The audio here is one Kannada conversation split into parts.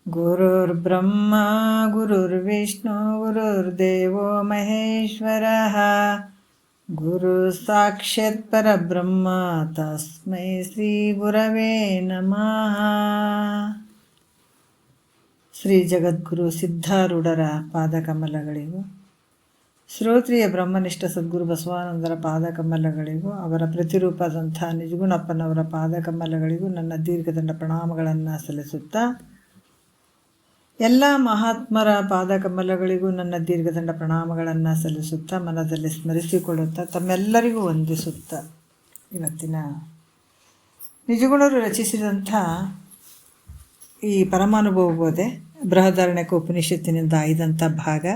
ಗುರುರ್ಬ್ರಹ್ಮ ಗುರುರ್ವಿಷ್ಣು ಗುರುರ್ದೇವೋ ಮಹೇಶ್ವರಃ ಗುರು ಸಾಕ್ಷಾತ್ ಪರಬ್ರಹ್ಮ ತಸ್ಮೈ ಶ್ರೀ ಗುರವೇ ನಮಃ. ಶ್ರೀ ಜಗದ್ಗುರು ಸಿದ್ಧಾರೂಢರ ಪಾದಕಮಲಗಳಿಗೂ, ಶ್ರೋತ್ರಿಯ ಬ್ರಹ್ಮನಿಷ್ಠ ಸದ್ಗುರು ಬಸವಾನಂದರ ಪಾದಕಮಲಗಳಿಗೂ, ಅವರ ಪ್ರತಿರೂಪದಂಥ ನಿಜಗುಣಪ್ಪನವರ ಪಾದಕಮಲಗಳಿಗೂ ನನ್ನ ದೀರ್ಘದಂಡ ಪ್ರಣಾಮಗಳನ್ನು ಸಲ್ಲಿಸುತ್ತಾ, ಎಲ್ಲ ಮಹಾತ್ಮರ ಪಾದಕಮಲಗಳಿಗೂ ನನ್ನ ದೀರ್ಘದಂಡ ಪ್ರಣಾಮಗಳನ್ನು ಸಲ್ಲಿಸುತ್ತಾ, ಮನದಲ್ಲಿ ಸ್ಮರಿಸಿಕೊಳ್ಳುತ್ತಾ, ತಮ್ಮೆಲ್ಲರಿಗೂ ವಂದಿಸುತ್ತಾ, ಇವತ್ತಿನ ನಿಜಗುಣರು ರಚಿಸಿದಂಥ ಈ ಪರಮಾನುಭವ ಬೋಧೆ ಬೃಹದಾರಣ್ಯಕ ಉಪನಿಷತ್ತಿನಿಂದ ಆಯ್ದಂಥ ಭಾಗ,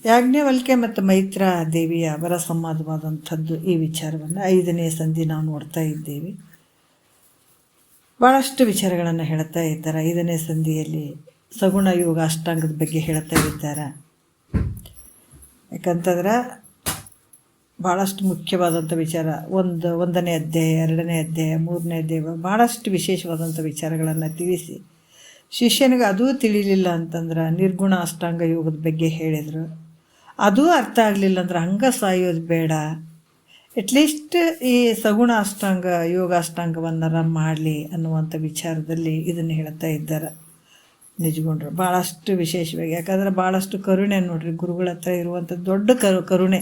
ಯಾಜ್ಞವಲ್ಕ್ಯ ಮತ್ತು ಮೈತ್ರ ದೇವಿಯ ಅವರ ಸಂವಾದವಾದಂಥದ್ದು. ಈ ವಿಚಾರವನ್ನು 5ನೇ ಸಂಧಿ ನಾವು ನೋಡ್ತಾ ಇದ್ದೇವೆ. ಭಾಳಷ್ಟು ವಿಚಾರಗಳನ್ನು ಹೇಳ್ತಾ ಇದ್ದಾರೆ. 5ನೇ ಸಂಧಿಯಲ್ಲಿ ಸಗುಣ ಯೋಗ ಅಷ್ಟಾಂಗದ ಬಗ್ಗೆ ಹೇಳ್ತಾ ಇದ್ದಾರೆ. ಯಾಕಂತಂದ್ರೆ ಭಾಳಷ್ಟು ಮುಖ್ಯವಾದಂಥ ವಿಚಾರ. 1ನೇ ಅಧ್ಯಾಯ, 2ನೇ ಅಧ್ಯಾಯ, 3ನೇ ಅಧ್ಯಾಯ ಭಾಳಷ್ಟು ವಿಶೇಷವಾದಂಥ ವಿಚಾರಗಳನ್ನು ತಿಳಿಸಿ, ಶಿಷ್ಯನಿಗೆ ಅದೂ ತಿಳಿಲಿಲ್ಲ ಅಂತಂದ್ರೆ ನಿರ್ಗುಣ ಅಷ್ಟಾಂಗ ಯೋಗದ ಬಗ್ಗೆ ಹೇಳಿದರು. ಅದೂ ಅರ್ಥ ಆಗಲಿಲ್ಲ ಅಂದ್ರೆ ಹಂಗೆ ಸಾಯೋದು ಬೇಡ, ಅಟ್ಲೀಸ್ಟ್ ಈ ಸಗುಣ ಅಷ್ಟಾಂಗ ಯೋಗಾಷ್ಟಾಂಗವನ್ನರ ಮಾಡಲಿ ಅನ್ನುವಂಥ ವಿಚಾರದಲ್ಲಿ ಇದನ್ನು ಹೇಳ್ತಾ ಇದ್ದಾರೆ ನಿಜಗೊಂಡ್ರು. ಭಾಳಷ್ಟು ವಿಶೇಷವಾಗಿ, ಯಾಕಂದ್ರೆ ಭಾಳಷ್ಟು ಕರುಣೆ ನೋಡ್ರಿ, ಗುರುಗಳ ಹತ್ರ ಇರುವಂಥ ದೊಡ್ಡ ಕರುಣೆ.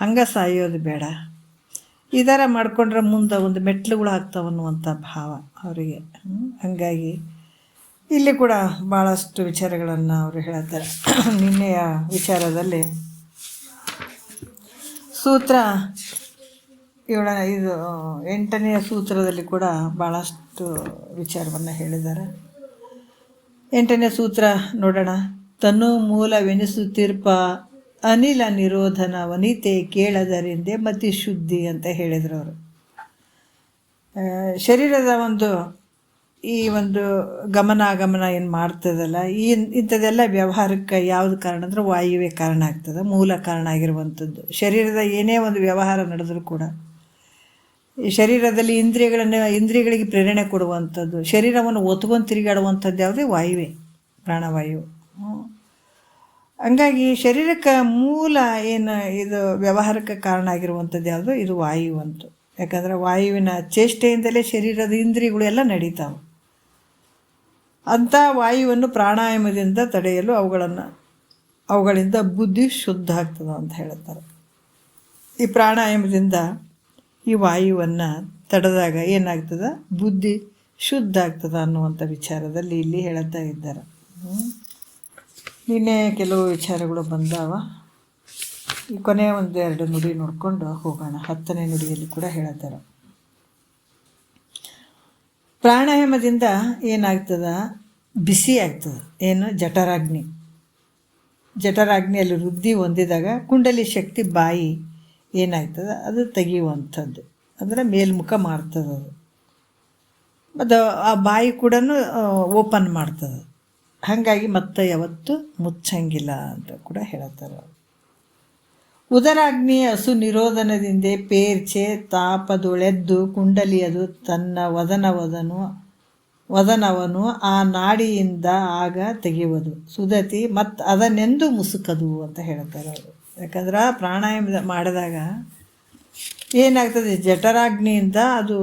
ಹಂಗೆ ಸಾಯೋದು ಬೇಡ, ಇದರ ಮಾಡ್ಕೊಂಡ್ರೆ ಮುಂದೆ ಒಂದು ಮೆಟ್ಲುಗಳು ಆಗ್ತಾವನ್ನುವಂಥ ಭಾವ ಅವರಿಗೆ. ಹಾಗಾಗಿ ಇಲ್ಲಿ ಕೂಡ ಭಾಳಷ್ಟು ವಿಚಾರಗಳನ್ನು ಅವರು ಹೇಳ್ತಾರೆ. ನಿನ್ನೆಯ ವಿಚಾರದಲ್ಲಿ ಸೂತ್ರ 8ನೇ ಸೂತ್ರದಲ್ಲಿ ಕೂಡ ಭಾಳಷ್ಟು ವಿಚಾರವನ್ನು ಹೇಳಿದ್ದಾರೆ. 8ನೇ ಸೂತ್ರ ನೋಡೋಣ. ತನು ಮೂಲವೆನಿಸುತ್ತಿರ್ಪ ಅನಿಲ ನಿರೋಧನ ವನಿತೆ ಕೇಳದರಿಂದೆ ಮತಿ ಶುದ್ಧಿ ಅಂತ ಹೇಳಿದರು ಅವರು. ಶರೀರದ ಈ ಗಮನಾಗಮನ ಏನು ಮಾಡ್ತದಲ್ಲ, ಇಂಥದ್ದೆಲ್ಲ ವ್ಯವಹಾರಕ್ಕೆ ಯಾವುದು ಕಾರಣ ಅಂದ್ರೆ ವಾಯುವೇ ಕಾರಣ ಆಗ್ತದೆ, ಮೂಲ ಕಾರಣ ಆಗಿರುವಂಥದ್ದು. ಶರೀರದ ಏನೇ ಒಂದು ವ್ಯವಹಾರ ನಡೆದರೂ ಕೂಡ ಈ ಶರೀರದಲ್ಲಿ ಇಂದ್ರಿಯಗಳಿಗೆ ಪ್ರೇರಣೆ ಕೊಡುವಂಥದ್ದು, ಶರೀರವನ್ನು ಒತ್ಕೊಂಡು ತಿರುಗಾಡುವಂಥದ್ದು ಯಾವುದೇ ವಾಯುವೇ, ಪ್ರಾಣವಾಯು. ಹಂಗಾಗಿ ಶರೀರಕ್ಕೆ ಮೂಲ ಏನು ಇದು ವ್ಯವಹಾರಕ್ಕೆ ಕಾರಣ ಆಗಿರುವಂಥದ್ದು ಯಾವುದು, ಇದು ವಾಯು ಅಂತು. ಯಾಕಂದರೆ ವಾಯುವಿನ ಚೇಷ್ಟೆಯಿಂದಲೇ ಶರೀರದ ಇಂದ್ರಿಯಗಳು ಎಲ್ಲ ನಡೀತಾವೆ. ಅಂಥ ವಾಯುವನ್ನು ಪ್ರಾಣಾಯಾಮದಿಂದ ತಡೆಯಲು ಅವುಗಳಿಂದ ಬುದ್ಧಿ ಶುದ್ಧ ಆಗ್ತದೆ ಅಂತ ಹೇಳ್ತಾರೆ. ಈ ಪ್ರಾಣಾಯಾಮದಿಂದ ಈ ವಾಯುವನ್ನು ತಡೆದಾಗ ಏನಾಗ್ತದೆ, ಬುದ್ಧಿ ಶುದ್ಧ ಆಗ್ತದೆ ಅನ್ನುವಂಥ ವಿಚಾರದಲ್ಲಿ ಇಲ್ಲಿ ಹೇಳ್ತಾ ಇದ್ದಾರೆ. ನಿನ್ನೆ ಕೆಲವು ವಿಚಾರಗಳು ಬಂದಾವ. ಈ ಕೊನೆಯ 1-2 ನುಡಿ ನೋಡಿಕೊಂಡು ಹೋಗೋಣ. 10ನೇ ನುಡಿಯಲ್ಲಿ ಕೂಡ ಹೇಳ್ತಾರೆ, ಪ್ರಾಣಾಯಾಮದಿಂದ ಏನಾಗ್ತದೆ, ಬಿಸಿ ಆಗ್ತದೆ. ಏನು, ಜಠರಾಗ್ನಿಯಲ್ಲಿ ವೃದ್ಧಿ ಹೊಂದಿದಾಗ ಕುಂಡಲಿ ಶಕ್ತಿ ಬಾಯಿ ಏನಾಗ್ತದೆ, ಅದು ತೆಗೆಯುವಂಥದ್ದು, ಅಂದರೆ ಮೇಲ್ಮುಖ ಮಾಡ್ತದೆ ಅದು. ಮತ್ತು ಆ ಬಾಯಿ ಕೂಡ ಓಪನ್ ಮಾಡ್ತದೆ. ಹಾಗಾಗಿ ಮತ್ತೆ ಯಾವತ್ತು ಮುಚ್ಚಂಗಿಲ್ಲ ಅಂತ ಕೂಡ ಹೇಳ್ತಾರೆ. ಉದರಾಗ್ನಿ ಹಸು ನಿರೋಧನದಿಂದ ಪೇರ್ಚೆ ತಾಪದೊಳೆದ್ದು ಕುಂಡಲಿಯದು ತನ್ನ ವದನವನು ಆ ನಾಡಿಯಿಂದ ಆಗ ತೆಗೆಯುವುದು ಸುದತಿ ಮತ್ತು ಅದನ್ನೆಂದು ಮುಸುಕದು ಅಂತ ಹೇಳ್ತಾರೆ ಅವರು. ಯಾಕಂದ್ರೆ ಪ್ರಾಣಾಯಾಮ ಮಾಡಿದಾಗ ಏನಾಗ್ತದೆ, ಜಠರಾಗ್ನಿಯಿಂದ ಅದು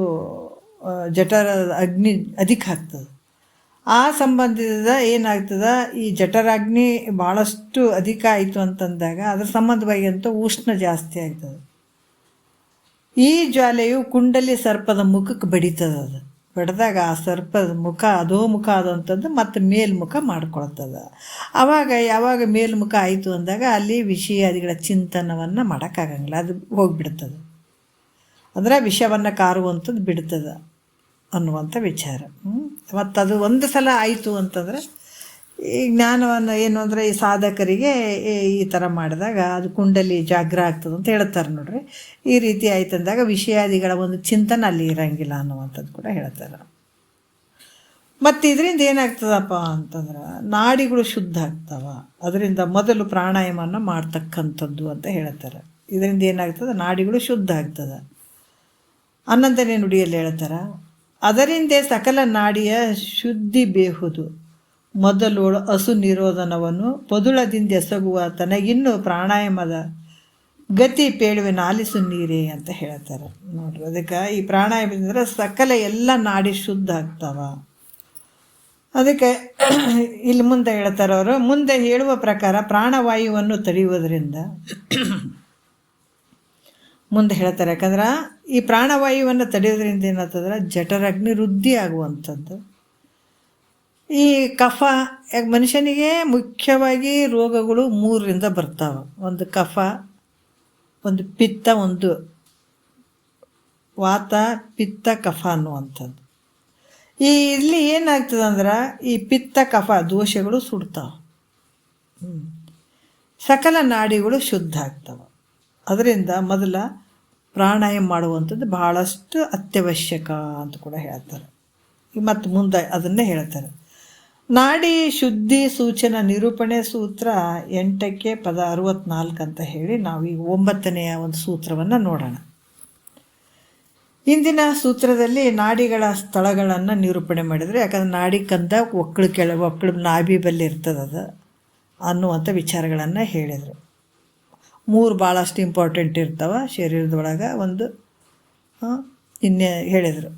ಜಠರ ಅಗ್ನಿ ಅಧಿಕ ಆಗ್ತದೆ. ಆ ಸಂಬಂಧಿಸಿದ ಏನಾಗ್ತದೆ, ಈ ಜಠರಾಗ್ನಿ ಭಾಳಷ್ಟು ಅಧಿಕ ಆಯಿತು ಅಂತಂದಾಗ ಅದ್ರ ಸಂಬಂಧವಾಗಿ ಅಂತ ಉಷ್ಣ ಜಾಸ್ತಿ ಆಗ್ತದೆ. ಈ ಜ್ವಾಲೆಯು ಕುಂಡಲಿ ಸರ್ಪದ ಮುಖಕ್ಕೆ ಬಡಿತದೆ. ಅದು ಬಡಿದಾಗ ಆ ಸರ್ಪದ ಮುಖ ಅಧೋಮುಖ ಆದಂಥದ್ದು ಮತ್ತು ಮೇಲ್ಮುಖ ಮಾಡ್ಕೊಳ್ತದೆ. ಯಾವಾಗ ಮೇಲ್ಮುಖ ಆಯಿತು ಅಂದಾಗ ಅಲ್ಲಿ ವಿಷಯಾದಿಗಳ ಚಿಂತನವನ್ನು ಮಾಡೋಕ್ಕಾಗಂಗಿಲ್ಲ, ಅದು ಹೋಗಿಬಿಡ್ತದೆ. ಅಂದರೆ ವಿಷವನ್ನು ಕಾರುವಂಥದ್ದು ಬಿಡ್ತದೆ ಅನ್ನುವಂಥ ವಿಚಾರ. ಮತ್ತು ಅದು ಒಂದು ಸಲ ಆಯಿತು ಅಂತಂದರೆ ಈ ಜ್ಞಾನವನ್ನು ಏನು ಅಂದರೆ ಈ ಸಾಧಕರಿಗೆ ಈ ಥರ ಮಾಡಿದಾಗ ಅದು ಕುಂಡಲಿ ಜಾಗ್ರ ಆಗ್ತದೆ ಅಂತ ಹೇಳ್ತಾರೆ ನೋಡ್ರಿ. ಈ ರೀತಿ ಆಯ್ತು ಅಂದಾಗ ವಿಷಯಾದಿಗಳ ಒಂದು ಚಿಂತನೆ ಅಲ್ಲಿ ಇರೋಂಗಿಲ್ಲ ಅನ್ನುವಂಥದ್ದು ಕೂಡ ಹೇಳ್ತಾರೆ. ಮತ್ತು ಇದರಿಂದ ಏನಾಗ್ತದಪ್ಪ ಅಂತಂದ್ರೆ ನಾಡಿಗಳು ಶುದ್ಧ ಆಗ್ತಾವ. ಅದರಿಂದ ಮೊದಲು ಪ್ರಾಣಾಯಾಮವನ್ನು ಮಾಡ್ತಕ್ಕಂಥದ್ದು ಅಂತ ಹೇಳ್ತಾರೆ. ಇದರಿಂದ ಏನಾಗ್ತದೆ, ನಾಡಿಗಳು ಶುದ್ಧ ಆಗ್ತದೆ. 11ನೇ ನುಡಿಯಲ್ಲಿ ಹೇಳ್ತಾರೆ, ಅದರಿಂದೇ ಸಕಲ ನಾಡಿಯ ಶುದ್ಧಿ ಬೇಹುದು, ಮೊದಲೋಳು ಹಸು ನಿರೋಧನವನ್ನು ಪದುಳದಿಂದ ಎಸಗುವ ತನಗಿನ್ನು ಪ್ರಾಣಾಯಾಮದ ಗತಿ ಪೇಳುವೆ ಆಲಿಸು ನೀರೇ ಅಂತ ಹೇಳ್ತಾರೆ. ನೋಡ್ರಿ, ಅದಕ್ಕೆ ಈ ಪ್ರಾಣಾಯಾಮದಿಂದ ಸಕಲ ಎಲ್ಲ ನಾಡಿ ಶುದ್ಧ ಆಗ್ತಾವ. ಅದಕ್ಕೆ ಇಲ್ಲಿ ಮುಂದೆ ಹೇಳ್ತಾರೆ ಅವರು, ಮುಂದೆ ಹೇಳುವ ಪ್ರಕಾರ ಪ್ರಾಣವಾಯುವನ್ನು ತಡೆಯುವುದರಿಂದ ಮುಂದೆ ಹೇಳ್ತಾರೆ. ಯಾಕಂದ್ರೆ ಈ ಪ್ರಾಣವಾಯುವನ್ನು ತಡೆಯೋದ್ರಿಂದ ಏನಾಗ್ತದ್ರೆ, ಜಠರಾಗ್ನಿ ವೃದ್ಧಿ ಆಗುವಂಥದ್ದು. ಈ ಕಫ, ಮನುಷ್ಯನಿಗೆ ಮುಖ್ಯವಾಗಿ ರೋಗಗಳು 3ರಿಂದ ಬರ್ತಾವೆ. ಒಂದು ಕಫ, ಒಂದು ಪಿತ್ತ, ಒಂದು ವಾತ, ಪಿತ್ತ, ಕಫ ಅನ್ನುವಂಥದ್ದು. ಇಲ್ಲಿ ಏನಾಗ್ತದೆ ಅಂದ್ರೆ, ಈ ಪಿತ್ತ ಕಫ ದೋಷಗಳು ಸುಡ್ತಾವೆ, ಸಕಲ ನಾಡಿಗಳು ಶುದ್ಧ ಆಗ್ತವೆ. ಅದರಿಂದ ಮೊದಲ ಪ್ರಾಣಾಯಾಮ ಮಾಡುವಂಥದ್ದು ಬಹಳಷ್ಟು ಅತ್ಯವಶ್ಯಕ ಅಂತ ಕೂಡ ಹೇಳ್ತಾರೆ. ಮತ್ತು ಮುಂದೆ ಅದನ್ನೇ ಹೇಳ್ತಾರೆ. ನಾಡಿ ಶುದ್ಧಿ ಸೂಚನಾ ನಿರೂಪಣೆ ಸೂತ್ರ 8ಕ್ಕೆ ಪದ 64 ಅಂತ ಹೇಳಿ ನಾವು ಈಗ 9ನೆಯ ಒಂದು ಸೂತ್ರವನ್ನು ನೋಡೋಣ. ಇಂದಿನ ಸೂತ್ರದಲ್ಲಿ ನಾಡಿಗಳ ಸ್ಥಳಗಳನ್ನು ನಿರೂಪಣೆ ಮಾಡಿದರೆ, ಯಾಕಂದ್ರೆ ನಾಡಿ ಕಂದ ಒಕ್ಕಳು ನಾಭಿ ಬಲ್ಲಿ ಇರ್ತದೆ ಅದು ಅನ್ನುವಂಥ ವಿಚಾರಗಳನ್ನು ಹೇಳಿದರು. 3 ಭಾಳಷ್ಟು ಇಂಪಾರ್ಟೆಂಟ್ ಇರ್ತಾವೆ ಶರೀರದೊಳಗೆ. ಒಂದು ಇನ್ನೇ ಹೇಳಿದರು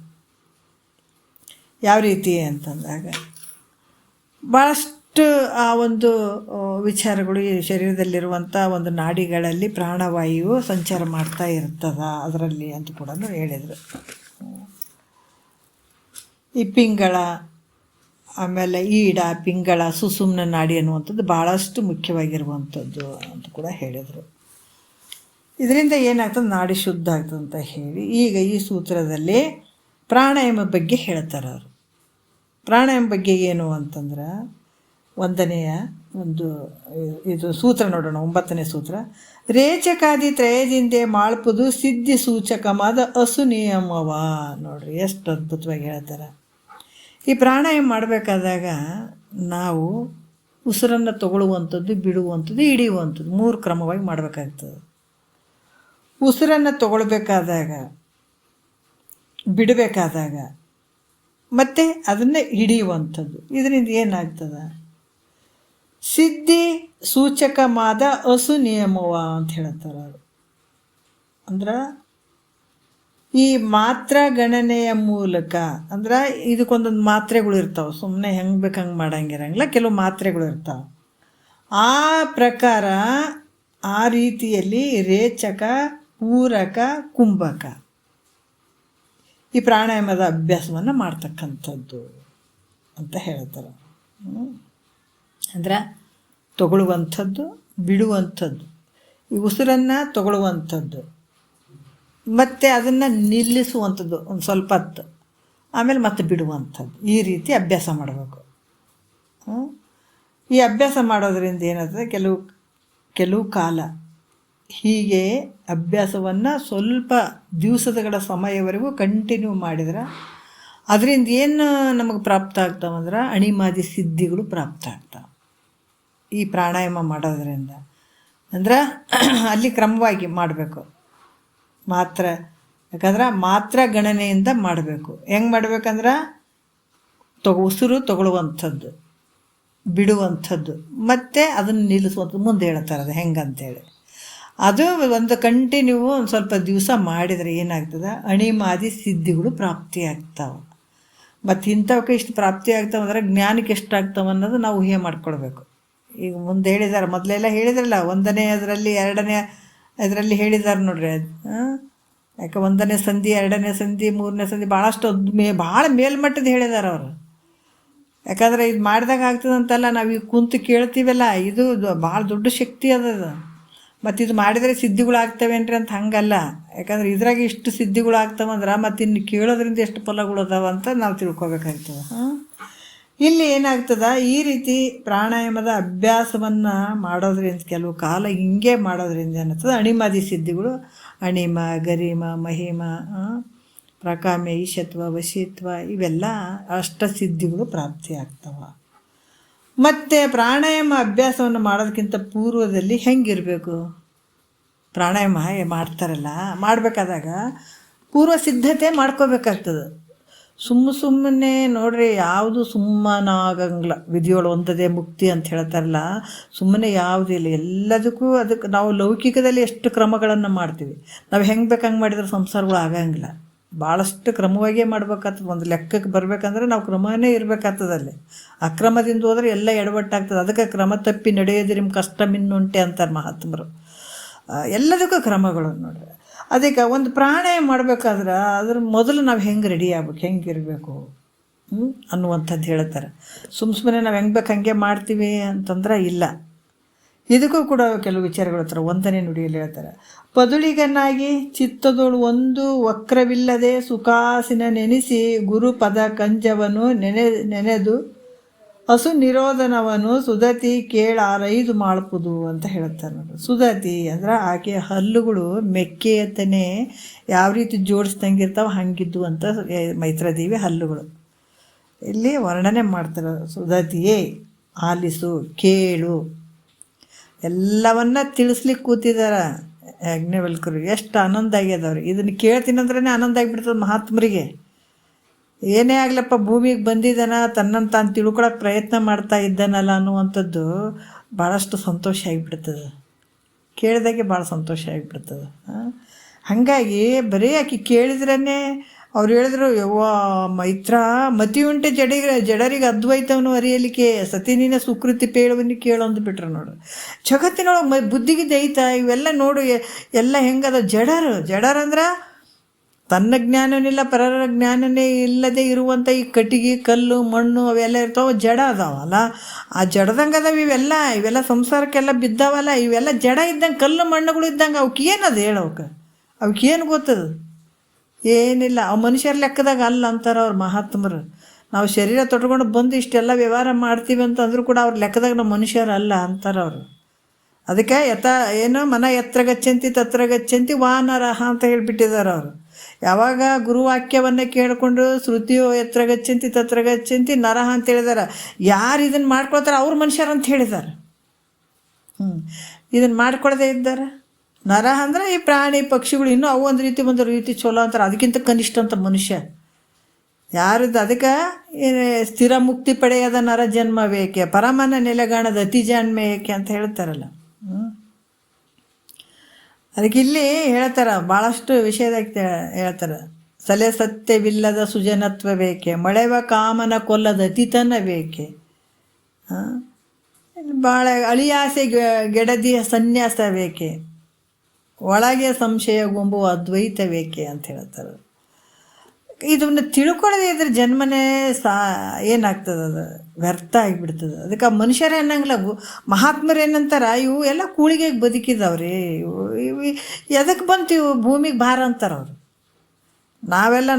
ಯಾವ ರೀತಿ ಅಂತಂದಾಗ, ಭಾಳಷ್ಟು ಆ ಒಂದು ವಿಚಾರಗಳು ಈ ಶರೀರದಲ್ಲಿರುವಂಥ ಒಂದು ನಾಡಿಗಳಲ್ಲಿ ಪ್ರಾಣವಾಯುವು ಸಂಚಾರ ಮಾಡ್ತಾ ಇರ್ತದ ಅದರಲ್ಲಿ ಅಂತ ಕೂಡ ಹೇಳಿದರು. ಈ ಪಿಂಗಳ, ಆಮೇಲೆ ಈಡ, ಪಿಂಗಳ, ಸುಸುಮ್ನ ನಾಡಿ ಅನ್ನುವಂಥದ್ದು ಭಾಳಷ್ಟು ಮುಖ್ಯವಾಗಿರುವಂಥದ್ದು ಅಂತ ಕೂಡ ಹೇಳಿದರು. ಇದರಿಂದ ಏನಾಗ್ತದೆ, ನಾಡಿ ಶುದ್ಧ ಆಗ್ತದೆ ಅಂತ ಹೇಳಿ ಈಗ ಈ ಸೂತ್ರದಲ್ಲಿ ಪ್ರಾಣಾಯಾಮ ಬಗ್ಗೆ ಹೇಳ್ತಾರೆ ಅವರು. ಪ್ರಾಣಾಯಾಮ ಬಗ್ಗೆ ಏನು ಅಂತಂದ್ರೆ, 1ನೆಯ ಒಂದು ಇದು ಸೂತ್ರ ನೋಡೋಣ. 9ನೇ ಸೂತ್ರ, ರೇಚಕಾದಿ ತ್ರಯದಿಂದೆ ಮಾಳ್ಪುದು ಸಿದ್ಧಿ ಸೂಚಕವಾದ ಹಸು ನಿಯಮವ. ನೋಡ್ರಿ ಎಷ್ಟು ಅದ್ಭುತವಾಗಿ ಹೇಳ್ತಾರೆ. ಈ ಪ್ರಾಣಾಯಾಮ ಮಾಡಬೇಕಾದಾಗ ನಾವು ಉಸಿರನ್ನು ತಗೊಳ್ಳುವಂಥದ್ದು, ಬಿಡುವಂಥದ್ದು, ಹಿಡಿಯುವಂಥದ್ದು 3 ಕ್ರಮವಾಗಿ ಮಾಡಬೇಕಾಗ್ತದೆ. ಉಸಿರನ್ನು ತಗೊಳ್ಬೇಕಾದಾಗ, ಬಿಡಬೇಕಾದಾಗ, ಮತ್ತು ಅದನ್ನೇ ಹಿಡಿಯುವಂಥದ್ದು. ಇದರಿಂದ ಏನಾಗ್ತದೆ, ಸಿದ್ಧಿ ಸೂಚಕವಾದ ಹಸು ನಿಯಮವ ಅಂತ ಹೇಳ್ತಾರೆ ಅವರು. ಅಂದ್ರೆ ಈ ಮಾತ್ರ ಗಣನೆಯ ಮೂಲಕ, ಅಂದ್ರೆ ಇದಕ್ಕೊಂದೊಂದು ಮಾತ್ರೆಗಳು ಇರ್ತಾವೆ, ಸುಮ್ಮನೆ ಹೆಂಗೆ ಬೇಕು ಹಂಗೆ ಮಾಡಂಗಿರಂಗಿಲ್ಲ, ಕೆಲವು ಮಾತ್ರೆಗಳು ಇರ್ತಾವೆ. ಆ ಪ್ರಕಾರ ಆ ರೀತಿಯಲ್ಲಿ ರೇಚಕ, ಪೂರಕ, ಕುಂಭಕ ಈ ಪ್ರಾಣಾಯಾಮದ ಅಭ್ಯಾಸವನ್ನು ಮಾಡ್ತಕ್ಕಂಥದ್ದು ಅಂತ ಹೇಳ್ತಾರೆ. ಅಂದ್ರೆ ತಗೊಳ್ಳುವಂಥದ್ದು, ಬಿಡುವಂಥದ್ದು, ಈ ಉಸಿರನ್ನು ತಗೊಳ್ಳುವಂಥದ್ದು, ಮತ್ತು ಅದನ್ನು ನಿಲ್ಲಿಸುವಂಥದ್ದು ಒಂದು ಸ್ವಲ್ಪ ಹೊತ್ತು, ಆಮೇಲೆ ಮತ್ತೆ ಬಿಡುವಂಥದ್ದು. ಈ ರೀತಿ ಅಭ್ಯಾಸ ಮಾಡಬೇಕು. ಈ ಅಭ್ಯಾಸ ಮಾಡೋದರಿಂದ ಏನಾಗ್ತದೆ, ಕೆಲವು ಕಾಲ ಹೀಗೆ ಅಭ್ಯಾಸವನ್ನು ಸ್ವಲ್ಪ ದಿವಸಗಳ ಸಮಯವರೆಗೂ ಕಂಟಿನ್ಯೂ ಮಾಡಿದ್ರೆ ಅದರಿಂದ ಏನು ನಮಗೆ ಪ್ರಾಪ್ತ ಆಗ್ತಾವಂದ್ರೆ, ಅಣಿಮಾದಿ ಸಿದ್ಧಿಗಳು ಪ್ರಾಪ್ತ ಆಗ್ತಾವೆ ಈ ಪ್ರಾಣಾಯಾಮ ಮಾಡೋದ್ರಿಂದ. ಅಂದ್ರೆ ಅಲ್ಲಿ ಕ್ರಮವಾಗಿ ಮಾಡಬೇಕು ಮಾತ್ರ. ಯಾಕಂದ್ರೆ ಮಾತ್ರ ಗಣನೆಯಿಂದ ಮಾಡಬೇಕು. ಹೆಂಗೆ ಮಾಡಬೇಕಂದ್ರೆ, ಉಸಿರು ತಗೊಳ್ಳುವಂಥದ್ದು, ಬಿಡುವಂಥದ್ದು, ಮತ್ತು ಅದನ್ನು ನಿಲ್ಲಿಸುವಂಥದ್ದು. ಮುಂದೆ ಹೇಳ್ತಾರೆ ಅದು ಹೆಂಗಂತೇಳಿ. ಅದು ಒಂದು ಕಂಟಿನ್ಯೂ ಒಂದು ಸ್ವಲ್ಪ ದಿವಸ ಮಾಡಿದರೆ ಏನಾಗ್ತದೆ, ಅಣಿಮಾದಿ ಸಿದ್ಧಿಗಳು ಪ್ರಾಪ್ತಿ ಆಗ್ತಾವೆ. ಮತ್ತು ಇಂಥವಕ್ಕೆ ಇಷ್ಟು ಪ್ರಾಪ್ತಿ ಆಗ್ತಾವೆ ಅಂದರೆ ಜ್ಞಾನಕ್ಕೆ ಎಷ್ಟು ಆಗ್ತಾವೆ ಅನ್ನೋದು ನಾವು ಊಹೆ ಮಾಡ್ಕೊಳ್ಬೇಕು. ಈಗ ಮುಂದೆ ಹೇಳಿದ್ದಾರೆ, ಮೊದಲೆಲ್ಲ ಹೇಳಿದ್ರಲ್ಲ, 1ನೇ ಅದರಲ್ಲಿ 2ನೇ ಇದರಲ್ಲಿ ಹೇಳಿದ್ದಾರೆ ನೋಡ್ರಿ. ಅದು ಯಾಕೆ 1ನೇ ಸಂಧಿ, 2ನೇ ಸಂಧಿ, 3ನೇ ಸಂಧಿ ಭಾಳಷ್ಟು ಭಾಳ ಮೇಲ್ಮಟ್ಟದ ಹೇಳಿದ್ದಾರೆ ಅವರು. ಯಾಕಂದರೆ ಇದು ಮಾಡಿದಾಗ ಆಗ್ತದಂತಲ್ಲ, ನಾವು ಈಗ ಕುಂತು ಕೇಳ್ತೀವಲ್ಲ, ಇದು ಭಾಳ ದೊಡ್ಡ ಶಕ್ತಿ ಅದದು. ಮತ್ತು ಇದು ಮಾಡಿದರೆ ಸಿದ್ಧಿಗಳು ಆಗ್ತವೇನ್ರಿ ಅಂತ ಹಂಗಲ್ಲ. ಯಾಕಂದ್ರೆ ಇದ್ರಾಗ ಇಷ್ಟು ಸಿದ್ಧಿಗಳು ಆಗ್ತಾವಂದ್ರೆ ಮತ್ತು ಇನ್ನು ಕೇಳೋದ್ರಿಂದ ಎಷ್ಟು ಫಲಗಳು ಅದಾವ ಅಂತ ನಾವು ತಿಳ್ಕೊಬೇಕಾಗ್ತದೆ. ಇಲ್ಲಿ ಏನಾಗ್ತದೆ, ಈ ರೀತಿ ಪ್ರಾಣಾಯಾಮದ ಅಭ್ಯಾಸವನ್ನು ಮಾಡೋದ್ರಿಂದ, ಕೆಲವು ಕಾಲ ಹಿಂಗೆ ಮಾಡೋದ್ರಿಂದ ಏನಾಗ್ತದೆ, ಅಣಿಮಾದಿ ಸಿದ್ಧಿಗಳು, ಅಣಿಮ, ಗರಿಮ, ಮಹಿಮ, ಪ್ರಕಾಮ್ಯ, ಈಶತ್ವ, ವಶಿತ್ವ ಇವೆಲ್ಲ ಅಷ್ಟಸಿದ್ಧಿಗಳು ಪ್ರಾಪ್ತಿ ಆಗ್ತವೆ. ಮತ್ತು ಪ್ರಾಣಾಯಾಮ ಅಭ್ಯಾಸವನ್ನು ಮಾಡೋದಕ್ಕಿಂತ ಪೂರ್ವದಲ್ಲಿ ಹೆಂಗಿರಬೇಕು, ಪ್ರಾಣಾಯಾಮ ಮಾಡ್ತಾರಲ್ಲ, ಮಾಡಬೇಕಾದಾಗ ಪೂರ್ವ ಸಿದ್ಧತೆ ಮಾಡ್ಕೋಬೇಕಾಗ್ತದೆ. ಸುಮ್ಮನೆ ನೋಡ್ರಿ, ಯಾವುದು ಸುಮ್ಮನಾಗಂಗಿಲ್ಲ. ವಿಧಿಯೊಳು ಒಂದದೇ ಮುಕ್ತಿ ಅಂತ ಹೇಳ್ತಾರಲ್ಲ, ಸುಮ್ಮನೆ ಯಾವುದೂ ಇಲ್ಲ. ಎಲ್ಲದಕ್ಕೂ ಅದಕ್ಕೆ ನಾವು ಲೌಕಿಕದಲ್ಲಿ ಎಷ್ಟು ಕ್ರಮಗಳನ್ನು ಮಾಡ್ತೀವಿ, ನಾವು ಹೆಂಗೆ ಬೇಕು ಹಂಗೆ ಮಾಡಿದ್ರೆ ಸಂಸಾರಗಳು ಆಗಂಗಿಲ್ಲ. ಭಾಳಷ್ಟು ಕ್ರಮವಾಗೇ ಮಾಡ್ಬೇಕಾಗ್ತದೆ. ಒಂದು ಲೆಕ್ಕಕ್ಕೆ ಬರಬೇಕಂದ್ರೆ ನಾವು ಕ್ರಮನೇ ಇರಬೇಕಾಗ್ತದೆ. ಅಲ್ಲಿ ಅಕ್ರಮದಿಂದ ಹೋದ್ರೆ ಎಲ್ಲ ಎಡವಟ್ಟಾಗ್ತದೆ. ಅದಕ್ಕೆ ಕ್ರಮ ತಪ್ಪಿ ನಡೆಯೋದಿರಿಮ್ ಕಷ್ಟ ಮಿನ್ನುಂಟೆ ಅಂತಾರೆ ಮಹಾತ್ಮರು. ಎಲ್ಲದಕ್ಕೂ ಕ್ರಮಗಳು ನೋಡ್ರಿ. ಅದಕ್ಕೆ ಒಂದು ಪ್ರಾಣಾಯಾಮ ಮಾಡ್ಬೇಕಾದ್ರೆ ಅದ್ರ ಮೊದಲು ನಾವು ಹೆಂಗೆ ರೆಡಿ ಆಗ್ಬೇಕು, ಹೆಂಗೆ ಇರಬೇಕು ಅನ್ನುವಂಥದ್ದು ಹೇಳ್ತಾರೆ. ಸುಮ್ಮನೆ ನಾವು ಹೆಂಗೆ ಬೇಕು ಹಾಗೆ ಮಾಡ್ತೀವಿ ಅಂತಂದ್ರೆ ಇಲ್ಲ. ಇದಕ್ಕೂ ಕೂಡ ಕೆಲವು ವಿಚಾರಗಳು ಹೇಳ್ತಾರೆ. ಒಂದನೇ ನುಡಿಯಲ್ಲಿ ಹೇಳ್ತಾರೆ, ಪದುಳಿಗನಾಗಿ ಚಿತ್ತದೋಳು ಒಂದು ವಕ್ರವಿಲ್ಲದೆ ಸುಖಾಸಿನ ನೆನೆಸಿ ಗುರುಪದ ಕಂಜವನು ನೆನೆದು ಹಸು ನಿರೋಧನವನು ಸುದತಿ ಕೇಳಾರೈದು ಮಾಡ್ಪುದು ಅಂತ ಹೇಳ್ತಾರೆ ನೋಡಿ. ಸುದತಿ ಅಂದ್ರೆ ಆಕೆ ಹಲ್ಲುಗಳು ಮೆಕ್ಕೆಯತ್ತನೇ ಯಾವ ರೀತಿ ಜೋಡಿಸ್ದಂಗಿರ್ತಾವೆ ಹಂಗಿದ್ದು ಅಂತ ಮೈತ್ರಾದೇವಿ ಹಲ್ಲುಗಳು ಇಲ್ಲಿ ವರ್ಣನೆ ಮಾಡ್ತಾರೆ. ಸುದತಿಯೇ ಆಲಿಸು, ಕೇಳು, ಎಲ್ಲವನ್ನ ತಿಳಿಸ್ಲಿಕ್ಕೆ ಕೂತಿದ್ದಾರೆ ಯಾಜ್ಞವಲ್ಕರು. ಎಷ್ಟು ಆನಂದ ಆಗ್ಯದವ್ರಿಗೆ. ಇದನ್ನು ಕೇಳ್ತೀನಂದ್ರೇ ಆನಂದ ಆಗಿಬಿಡ್ತದೆ ಮಹಾತ್ಮರಿಗೆ. ಏನೇ ಆಗಲಪ್ಪ, ಭೂಮಿಗೆ ಬಂದಿದ್ದಾನ, ತನ್ನನ್ನು ತಾನು ತಿಳ್ಕೊಳಕ್ಕೆ ಪ್ರಯತ್ನ ಮಾಡ್ತಾ ಇದ್ದಾನಲ್ಲ ಅನ್ನುವಂಥದ್ದು ಭಾಳಷ್ಟು ಸಂತೋಷ ಆಗಿಬಿಡ್ತದೆ. ಕೇಳಿದಾಗೆ ಭಾಳ ಸಂತೋಷ ಆಗಿಬಿಡ್ತದೆ. ಹಾಗಾಗಿ ಬರೀ ಆಕೆ ಕೇಳಿದ್ರೇ ಅವ್ರು ಹೇಳಿದ್ರು, ಯವ್ವ ಮೈತ್ರ ಮತಿ ಉಂಟೆ ಜಡರಿಗೆ ಅದ್ವೈತವನು ಅರಿಯಲಿಕ್ಕೆ ಸತಿನಿನ ಸುಕೃತಿ ಪೇಳುವನ್ನ ಕೇಳು ಅಂದ್ಬಿಟ್ರು ನೋಡು. ಜಗತ್ತಿನೊಳಗೆ ಬುದ್ಧಿಗೆ ದೈತ ಇವೆಲ್ಲ ನೋಡು ಎಲ್ಲ ಹೆಂಗದ. ಜಡರಂದ್ರೆ ತನ್ನ ಜ್ಞಾನನಿಲ್ಲ, ಪರರ ಜ್ಞಾನನೇ ಇಲ್ಲದೆ ಇರುವಂಥ ಈ ಕಟ್ಟಿಗೆ, ಕಲ್ಲು, ಮಣ್ಣು ಅವೆಲ್ಲ ಇರ್ತಾವೆ, ಜಡ ಅದಾವಲ್ಲ. ಆ ಜಡದಂಗೆ ಅದಾವ ಇವೆಲ್ಲ ಸಂಸಾರಕ್ಕೆಲ್ಲ ಬಿದ್ದಾವಲ್ಲ. ಇವೆಲ್ಲ ಜಡ ಇದ್ದಂಗೆ, ಕಲ್ಲು ಮಣ್ಣುಗಳು ಇದ್ದಂಗೆ. ಅವಕ್ಕೆ ಏನದು ಹೇಳೋಕೆ? ಅವಕ್ಕೇನು ಗೊತ್ತದು? ಏನಿಲ್ಲ. ಅವು ಮನುಷ್ಯರ ಲೆಕ್ಕದಾಗ ಅಲ್ಲ ಅಂತಾರೆ ಅವ್ರು ಮಹಾತ್ಮರು. ನಾವು ಶರೀರ ತೊಟ್ಕೊಂಡು ಬಂದು ಇಷ್ಟೆಲ್ಲ ವ್ಯವಹಾರ ಮಾಡ್ತೀವಿ ಅಂತಂದ್ರೂ ಕೂಡ ಅವ್ರ ಲೆಕ್ಕದಾಗ ನಾವು ಮನುಷ್ಯರಲ್ಲ ಅಂತಾರೆ ಅವರು. ಅದಕ್ಕೆ ಮನ ಎತ್ರ ಗಚ್ಚಂತಿ ತತ್ರ ಗಚ್ಚಂತಿ ವಾನರಹ ಅಂತ ಹೇಳಿಬಿಟ್ಟಿದ್ದಾರೆ ಅವರು. ಯಾವಾಗ ಗುರುವಾಕ್ಯವನ್ನು ಕೇಳಿಕೊಂಡು ಶ್ರುತಿಯೋ ಎತ್ರ ಗಚ್ಚಂತಿ ತತ್ರ ಗಚ್ಚಂತಿ ನರಹ ಅಂತ ಹೇಳಿದಾರೆ. ಯಾರು ಇದನ್ನು ಮಾಡ್ಕೊಳ್ತಾರೆ ಅವ್ರು ಮನುಷ್ಯರು ಅಂತ ಹೇಳಿದ್ದಾರೆ. ಇದನ್ನು ಮಾಡ್ಕೊಳ್ದೇ ಇದ್ದಾರೆ ನರ ಅಂದ್ರೆ ಈ ಪ್ರಾಣಿ ಪಕ್ಷಿಗಳು. ಇನ್ನೂ ಅವು ಒಂದು ರೀತಿ ಚಲೋ ಅಂತಾರೆ. ಅದಕ್ಕಿಂತ ಕನಿಷ್ಠ ಅಂತ ಮನುಷ್ಯ ಯಾರದ್ದು. ಅದಕ್ಕೆ ಸ್ಥಿರ ಮುಕ್ತಿ ಪಡೆಯದ ನರ ಜನ್ಮ ಬೇಕೆ, ಪರಮನ ನೆಲೆಗಾಣದ ಅತಿ ಜನ್ಮ ಏಕೆ ಅಂತ ಹೇಳ್ತಾರಲ್ಲ. ಅದಕ್ಕೆ ಇಲ್ಲಿ ಹೇಳ್ತಾರೆ, ಭಾಳಷ್ಟು ವಿಷಯದಾಗ ಹೇಳ್ತಾರೆ. ಸಲೆ ಸತ್ಯವಿಲ್ಲದ ಸುಜನತ್ವ ಬೇಕೆ, ಮಳೆವ ಕಾಮನ ಕೊಲ್ಲದ ಅತಿತನ ಬೇಕೆ, ಭಾಳ ಅಳಿಯಾಸೆ ಗೆಡದಿಯ ಸನ್ಯಾಸ ಬೇಕೆ, ಒಳಗೆ ಸಂಶಯ ಗುಂಬು ಅದ್ವೈತ ಬೇಕೆ ಅಂತ ಹೇಳ್ತಾರೆ. ಇದನ್ನು ತಿಳ್ಕೊಳ್ಳೋದೇ ಇದ್ರೆ ಜನ್ಮನೇ ಏನಾಗ್ತದೆ, ಅದು ವ್ಯರ್ಥ ಆಗಿಬಿಡ್ತದೆ. ಅದಕ್ಕೆ ಆ ಮನುಷ್ಯರೇ ಅನ್ನಂಗಿಲ್ಲ. ಮಹಾತ್ಮರು ಏನಂತಾರೆ, ಇವು ಎಲ್ಲ ಕೂಳಿಗೆಗೆ ಬದುಕಿದವ್ರಿ, ಇವು ಎದಕ್ಕೆ ಬಂತು ಇವು ಭೂಮಿಗೆ ಭಾರ ಅಂತಾರೆ ಅವರು.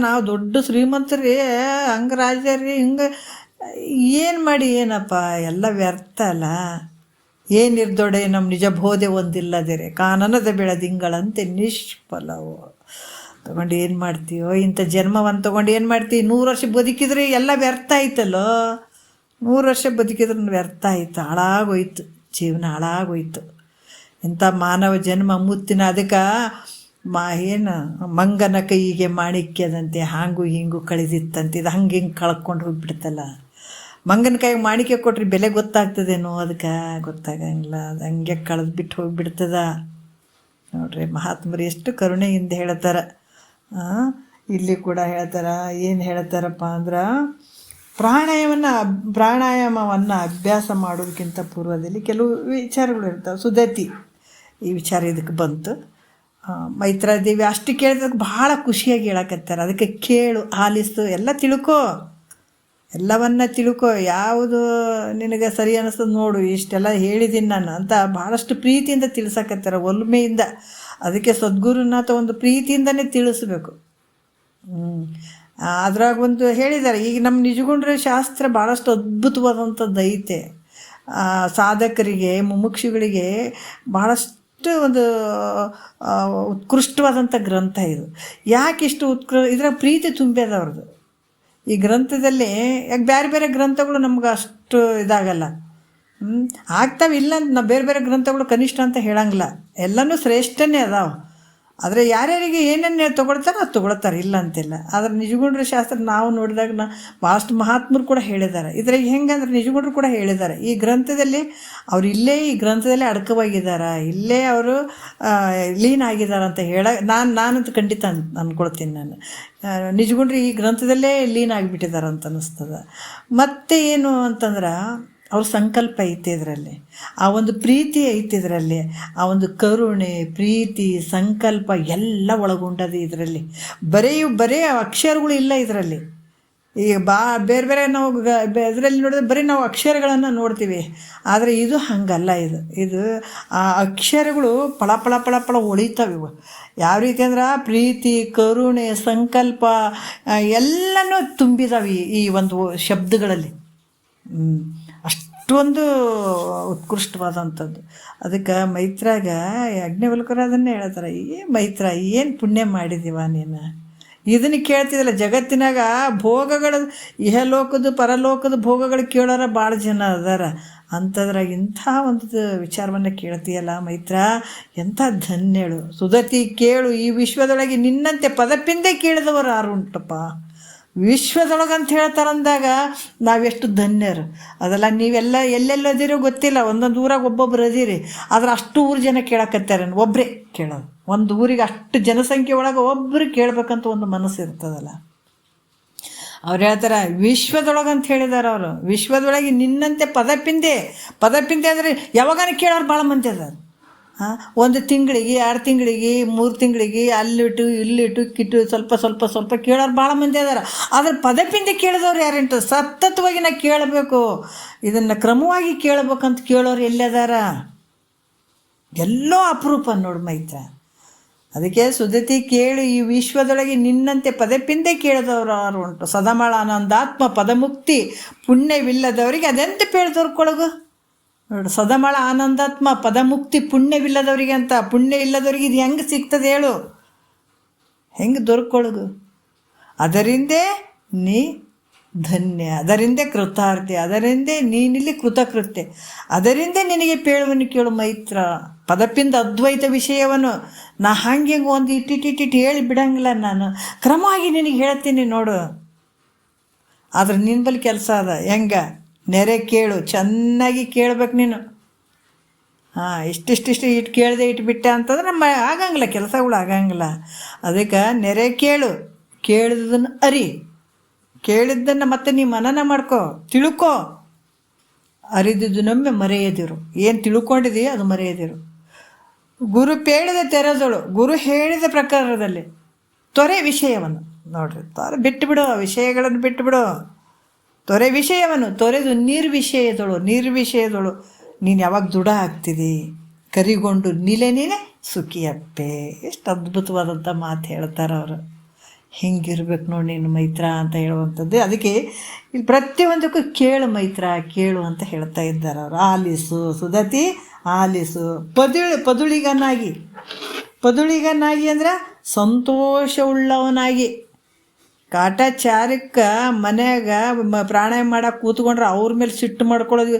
ನಾವು ದೊಡ್ಡ ಶ್ರೀಮಂತರಿ, ಹಂಗೆ ರಾಜ್ಯರಿ, ಹಿಂಗೆ ಏನು ಮಾಡಿ ಏನಪ್ಪ, ಎಲ್ಲ ವ್ಯರ್ಥ ಅಲ್ಲ. ಏನಿರ್ದೊಡೆ ನಮ್ಮ ನಿಜ ಬೋಧೆ ಒಂದಿಲ್ಲದಿರೆ ಕಾನನದ ಬೆಳೆದಿಂಗಳಂತೆ ನಿಷ್ಫಲವು. ತೊಗೊಂಡು ಏನು ಮಾಡ್ತೀಯೋ ಇಂಥ ಜನ್ಮವನ್ನು ತೊಗೊಂಡು ಏನು ಮಾಡ್ತೀವಿ? 100 ವರ್ಷ ಬದುಕಿದ್ರೆ ಎಲ್ಲ ವ್ಯರ್ಥ ಆಯ್ತಲ್ಲೋ. 100 ವರ್ಷ ಬದುಕಿದ್ರೆ ವ್ಯರ್ಥ ಆಯ್ತು, ಹಾಳಾಗೋಯ್ತು, ಜೀವನ ಹಾಳಾಗೋಯ್ತು. ಇಂಥ ಮಾನವ ಜನ್ಮ ಮುತ್ತಿನ. ಅದಕ್ಕೆ ಏನು ಮಂಗನ ಕೈಗೆ ಮಾಣಿಕ್ಯದಂತೆ ಹಾಂಗು ಹಿಂಗು ಕಳೆದಿತ್ತಂತೆ. ಇದು ಹಂಗೆ ಹಿಂಗೆ ಕಳ್ಕೊಂಡು ಹೋಗ್ಬಿಡ್ತಲ್ಲ. ಮಂಗನ ಕೈಗೆ ಮಾಣಿಕ್ಯ ಕೊಟ್ರಿ ಬೆಲೆ ಗೊತ್ತಾಗ್ತದೇನೋ? ಅದಕ್ಕೆ ಗೊತ್ತಾಗಂಗಿಲ್ಲ. ಅದು ಹಂಗೆ ಕಳೆದು ಬಿಟ್ಟು ಹೋಗಿಬಿಡ್ತದ ನೋಡ್ರಿ. ಮಹಾತ್ಮರು ಎಷ್ಟು ಕರುಣೆಯಿಂದ ಹೇಳ್ತಾರೆ. ಇಲ್ಲಿ ಕೂಡ ಹೇಳ್ತಾರೆ. ಏನು ಹೇಳ್ತಾರಪ್ಪ ಅಂದ್ರೆ, ಪ್ರಾಣಾಯಾಮವನ್ನು ಅಭ್ಯಾಸ ಮಾಡೋದಕ್ಕಿಂತ ಪೂರ್ವದಲ್ಲಿ ಕೆಲವು ವಿಚಾರಗಳು ಇರ್ತವೆ. ಸುದತಿ ಈ ವಿಚಾರ ಇದಕ್ಕೆ ಬಂತು. ಮೈತ್ರಾದೇವಿ ಅಷ್ಟು ಕೇಳಿದಕ್ಕೆ ಭಾಳ ಖುಷಿಯಾಗಿ ಹೇಳಕತ್ತಾರೆ. ಅದಕ್ಕೆ ಕೇಳು, ಆಲಿಸು, ಎಲ್ಲ ತಿಳ್ಕೊ, ಎಲ್ಲವನ್ನ ತಿಳ್ಕೊ, ಯಾವುದು ನಿನಗೆ ಸರಿ ಅನ್ನಿಸ್ತದೆ ನೋಡು, ಇಷ್ಟೆಲ್ಲ ಹೇಳಿದ್ದೀನಿ ನಾನು ಅಂತ ಭಾಳಷ್ಟು ಪ್ರೀತಿಯಿಂದ ತಿಳಿಸಕತ್ತಾರೆ, ಒಲ್ಮೆಯಿಂದ. ಅದಕ್ಕೆ ಸದ್ಗುರುನಾಥ ಒಂದು ಪ್ರೀತಿಯಿಂದನೇ ತಿಳಿಸ್ಬೇಕು. ಅದ್ರಾಗ ಒಂದು ಹೇಳಿದ್ದಾರೆ, ಈಗ ನಮ್ಮ ನಿಜಗುಂಡ್ರ ಶಾಸ್ತ್ರ ಭಾಳಷ್ಟು ಅದ್ಭುತವಾದಂಥದ್ದು ಐತೆ. ಸಾಧಕರಿಗೆ, ಮುಮುಕ್ಷುಗಳಿಗೆ ಭಾಳಷ್ಟು ಒಂದು ಉತ್ಕೃಷ್ಟವಾದಂಥ ಗ್ರಂಥ ಇದು. ಯಾಕೆ ಇಷ್ಟು ಇದ್ರಾಗ ಪ್ರೀತಿ ತುಂಬ್ಯದ ಅವ್ರದ್ದು ಈ ಗ್ರಂಥದಲ್ಲಿ. ಯಾಕೆ ಬೇರೆ ಬೇರೆ ಗ್ರಂಥಗಳು ನಮ್ಗೆ ಅಷ್ಟು ಇದಾಗಲ್ಲ. ಆಗ್ತಾವೆ ಇಲ್ಲ ಅಂತ ನಾವು ಬೇರೆ ಬೇರೆ ಗ್ರಂಥಗಳು ಕನಿಷ್ಠ ಅಂತ ಹೇಳಂಗಿಲ್ಲ, ಎಲ್ಲನೂ ಶ್ರೇಷ್ಠನೇ ಅದಾವೆ. ಆದರೆ ಯಾರ್ಯಾರಿಗೆ ಏನೇನು ತೊಗೊಳ್ತಾರೋ ಅದು ತೊಗೊಳ್ತಾರೆ, ಇಲ್ಲ ಅಂತಿಲ್ಲ. ಆದರೆ ನಿಜಗುಂಡ್ರ ಶಾಸ್ತ್ರ ನಾವು ನೋಡಿದಾಗ ಭಾಳಷ್ಟು ಮಹಾತ್ಮರು ಕೂಡ ಹೇಳಿದ್ದಾರೆ. ಇದ್ರಾಗ ಹೆಂಗಂದ್ರೆ ನಿಜಗುಂಡ್ರು ಕೂಡ ಹೇಳಿದ್ದಾರೆ, ಈ ಗ್ರಂಥದಲ್ಲಿ ಅವ್ರು ಇಲ್ಲೇ ಈ ಗ್ರಂಥದಲ್ಲೇ ಅಡಕವಾಗಿದ್ದಾರೆ, ಇಲ್ಲೇ ಅವರು ಲೀನ್ ಆಗಿದ್ದಾರೆ ಅಂತ ನಾನಂತೂ ಖಂಡಿತ ಅಂದ್ಕೊಳ್ತೀನಿ. ನಾನು ನಿಜಗುಂಡ್ರು ಈ ಗ್ರಂಥದಲ್ಲೇ ಲೀನ್ ಆಗಿಬಿಟ್ಟಿದ್ದಾರೆ ಅಂತ ಅನ್ನಿಸ್ತದೆ. ಮತ್ತು ಏನು ಅಂತಂದ್ರೆ ಅವ್ರ ಸಂಕಲ್ಪ ಐತೆ ಇದರಲ್ಲಿ, ಆ ಒಂದು ಪ್ರೀತಿ ಐತೆ ಇದರಲ್ಲಿ, ಆ ಒಂದು ಕರುಣೆ, ಪ್ರೀತಿ, ಸಂಕಲ್ಪ ಎಲ್ಲ ಒಳಗೊಂಡது ಇದರಲ್ಲಿ. ಬರೀ ಅಕ್ಷರಗಳು ಇಲ್ಲ ಇದರಲ್ಲಿ. ಈಗ ಬೇರೆ ಬೇರೆ ನಾವು ಇದರಲ್ಲಿ ನೋಡಿದ್ರೆ ಬರೀ ನಾವು ಅಕ್ಷರಗಳನ್ನು ನೋಡ್ತೀವಿ, ಆದರೆ ಇದು ಹಾಗಲ್ಲ. ಇದು ಆ ಅಕ್ಷರಗಳು ಪಳ ಪಳ ಪಳ ಪಳ ಹೊಳಿತಾವೆ. ಇವು ಯಾವ ರೀತಿ ಅಂದ್ರೆ ಪ್ರೀತಿ, ಕರುಣೆ, ಸಂಕಲ್ಪ ಎಲ್ಲನೂ ತುಂಬಿದಾವೆ ಈ ಒಂದು ಶಬ್ದಗಳಲ್ಲಿ. ಅಷ್ಟೊಂದು ಉತ್ಕೃಷ್ಟವಾದಂಥದ್ದು. ಅದಕ್ಕೆ ಮೈತ್ರಾಗ ಯಾಜ್ಞವಲ್ಕ್ಯರು ಅದನ್ನೇ ಹೇಳ್ತಾರೆ, ಮೈತ್ರ ಏನು ಪುಣ್ಯ ಮಾಡಿದೀವ ನೀನು, ಇದನ್ನು ಕೇಳ್ತಿದ್ದಲ್ಲ. ಜಗತ್ತಿನಾಗ ಭೋಗಗಳು, ಇಹಲೋಕದ ಪರಲೋಕದ ಭೋಗಗಳು ಕೇಳೋರ ಭಾಳ ಜನ ಅದಾರ, ಅಂಥದ್ರಾಗ ಇಂಥ ಒಂದು ವಿಚಾರವನ್ನು ಕೇಳ್ತೀಯಲ್ಲ ಮೈತ್ರ, ಎಂಥ ಧನ್ಯಳು. ಸುಧತಿ ಕೇಳು, ಈ ವಿಶ್ವದೊಳಗೆ ನಿನ್ನಂತೆ ಪದಪಿಂದೆ ಕೇಳಿದವರು ಯಾರು ಉಂಟಪ್ಪ. ವಿಶ್ವದೊಳಗಂತ ಹೇಳ್ತಾರಂದಾಗ ನಾವೆಷ್ಟು ಧನ್ಯರು. ಅದೆಲ್ಲ ನೀವೆಲ್ಲ ಎಲ್ಲೆಲ್ಲದಿರೋ ಗೊತ್ತಿಲ್ಲ, ಒಂದೊಂದು ಊರಾಗ ಒಬ್ಬೊಬ್ರು ಅದೀರಿ, ಆದ್ರೆ ಅಷ್ಟು ಊರು ಜನ ಕೇಳಕತ್ತಾರೆ, ಒಬ್ಬರೇ ಕೇಳೋದು. ಒಂದು ಊರಿಗೆ ಅಷ್ಟು ಜನಸಂಖ್ಯೆ ಒಳಗೆ ಒಬ್ಬರು ಕೇಳಬೇಕಂತ ಒಂದು ಮನಸ್ಸು ಇರ್ತದಲ್ಲ. ಅವ್ರು ಹೇಳ್ತಾರೆ ವಿಶ್ವದೊಳಗಂತ ಹೇಳಿದಾರೆ ಅವರು, ವಿಶ್ವದೊಳಗೆ ನಿನ್ನಂತೆ ಪದಪಿಂದೆ ಅಂದರೆ ಯಾವಾಗನ ಕೇಳೋರು ಭಾಳ ಮಂದಿ ಅದಾರ. ಒಂದು ತಿಂಗಳಿಗೆ, 2 ತಿಂಗಳಿಗೆ, 3 ತಿಂಗಳಿಗೆ ಅಲ್ಲಿಟ್ಟು ಇಲ್ಲಿಟ್ಟು ಕಿಟ್ಟು ಸ್ವಲ್ಪ ಸ್ವಲ್ಪ ಸ್ವಲ್ಪ ಕೇಳೋರು ಭಾಳ ಮಂದಿ ಅದಾರ. ಆದರೆ ಪದಪಿಂದೆ ಕೇಳಿದವ್ರು ಯಾರೇಂಟು ಸತತವಾಗಿ ನಾ ಕೇಳಬೇಕು, ಇದನ್ನು ಕ್ರಮವಾಗಿ ಕೇಳಬೇಕಂತ ಕೇಳೋರು ಎಲ್ಲದಾರ? ಎಲ್ಲೋ ಅಪರೂಪ ನೋಡು ಮೈತ್ರ. ಅದಕ್ಕೆ ಸುಧತಿ ಕೇಳು, ಈ ವಿಶ್ವದೊಳಗೆ ನಿನ್ನಂತೆ ಪದಪಿಂದೆ ಕೇಳಿದವರು ಯಾರು ಉಂಟು. ಸದಮಳ ಆನಂದಾತ್ಮ ಪದಮುಕ್ತಿ ಪುಣ್ಯವಿಲ್ಲದವರಿಗೆ ಅದೆಂತ ಪೇಳ್ದವ್ರಿಗೊಳಗು ನೋಡು. ಸದಮಳ ಆನಂದಾತ್ಮ ಪದಮುಕ್ತಿ ಪುಣ್ಯವಿಲ್ಲದವರಿಗೆ ಅಂತ. ಪುಣ್ಯ ಇಲ್ಲದವ್ರಿಗೆ ಇದು ಹೆಂಗೆ ಸಿಗ್ತದೆ ಹೇಳು, ಹೆಂಗೆ ದೊರಕೊಳಗು? ಅದರಿಂದೇ ನೀ ಧನ್ಯ, ಅದರಿಂದೇ ಕೃತಾರ್ಥೆ, ಅದರಿಂದೇ ನೀನಿಲ್ಲಿ ಕೃತಕೃತ್ಯ, ಅದರಿಂದ ನಿನಗೆ ಪೇಳುವನ್ನು ಕೇಳು ಮೈತ್ರ. ಪದಪಿಂದ ಅದ್ವೈತ ವಿಷಯವನ್ನು ನಾ ಹಂಗೆ ಒಂದು ಇಟ್ಟಿಟ್ಟಿಟ್ಟು ಹೇಳಿ ಬಿಡಂಗಿಲ್ಲ, ನಾನು ಕ್ರಮವಾಗಿ ನಿನಗೆ ಹೇಳ್ತೀನಿ ನೋಡು. ಆದ್ರೆ ನಿನ್ನ ಬಳಿ ಕೆಲಸ ಅದ, ಹೆಂಗೆ ನೆರೆ ಕೇಳು, ಚೆನ್ನಾಗಿ ಕೇಳ್ಬೇಕು ನೀನು. ಇಷ್ಟಿಷ್ಟು ಇಟ್ಟು ಕೇಳದೆ ಇಟ್ಬಿಟ್ಟೆ ಅಂತಂದ್ರೆ ನಮ್ಮ ಆಗಂಗಿಲ್ಲ, ಕೆಲಸಗಳು ಆಗಂಗಿಲ್ಲ. ಅದಕ್ಕೆ ನೆರೆ ಕೇಳು, ಕೇಳಿದ್ದನ್ನು ಅರಿ, ಕೇಳಿದ್ದನ್ನು ಮತ್ತೆ ನೀ ಮನನ ಮಾಡ್ಕೋ, ತಿಳ್ಕೊ. ಅರಿದಿದ್ದನೊಮ್ಮೆ ಮರೆಯದಿರು, ಏನು ತಿಳ್ಕೊಂಡಿದೆಯೋ ಅದು ಮರೆಯದಿರು. ಗುರು ಪೇಳಿದ ತೆರೆದಳು, ಗುರು ಹೇಳಿದ ಪ್ರಕಾರದಲ್ಲಿ ತೊರೆ ವಿಷಯವನ್ನು ನೋಡ್ರಿ, ಬಿಟ್ಟುಬಿಡು, ವಿಷಯಗಳನ್ನು ಬಿಟ್ಟುಬಿಡು. ತೊರೆ ವಿಷಯವನ್ನು ತೊರೆದು ನಿರ್ವಿಷಯದಳು ನೀನು ಯಾವಾಗ ದೃಢ ಆಗ್ತಿದಿ, ಕರಿಗೊಂಡು ನೀನೇ ಸುಖಿಯಪ್ಪೆ. ಎಷ್ಟು ಅದ್ಭುತವಾದಂಥ ಮಾತು ಹೇಳ್ತಾರೆ ಅವರು. ಹಿಂಗಿರ್ಬೇಕು ನೋಡಿ ನೀನು ಮೈತ್ರ ಅಂತ ಹೇಳುವಂಥದ್ದು. ಅದಕ್ಕೆ ಇಲ್ಲಿ ಪ್ರತಿಯೊಂದಕ್ಕೂ ಕೇಳು ಮೈತ್ರ, ಕೇಳು ಅಂತ ಹೇಳ್ತಾ ಇದ್ದಾರೆ ಅವರು. ಆಲಿಸು ಸುಧತಿ ಆಲಿಸು, ಪದುಳಿಗನಾಗಿ ಅಂದ್ರೆ ಸಂತೋಷವುಳ್ಳವನಾಗಿ. ಕಾಟಾಚಾರಕ್ಕೆ ಮನ್ಯಾಗ ಪ್ರಾಣಾಯಾಮ ಮಾಡಕ್ಕೆ ಕೂತ್ಕೊಂಡ್ರೆ ಅವ್ರ ಮೇಲೆ ಸಿಟ್ಟು ಮಾಡ್ಕೊಳ್ಳೋದು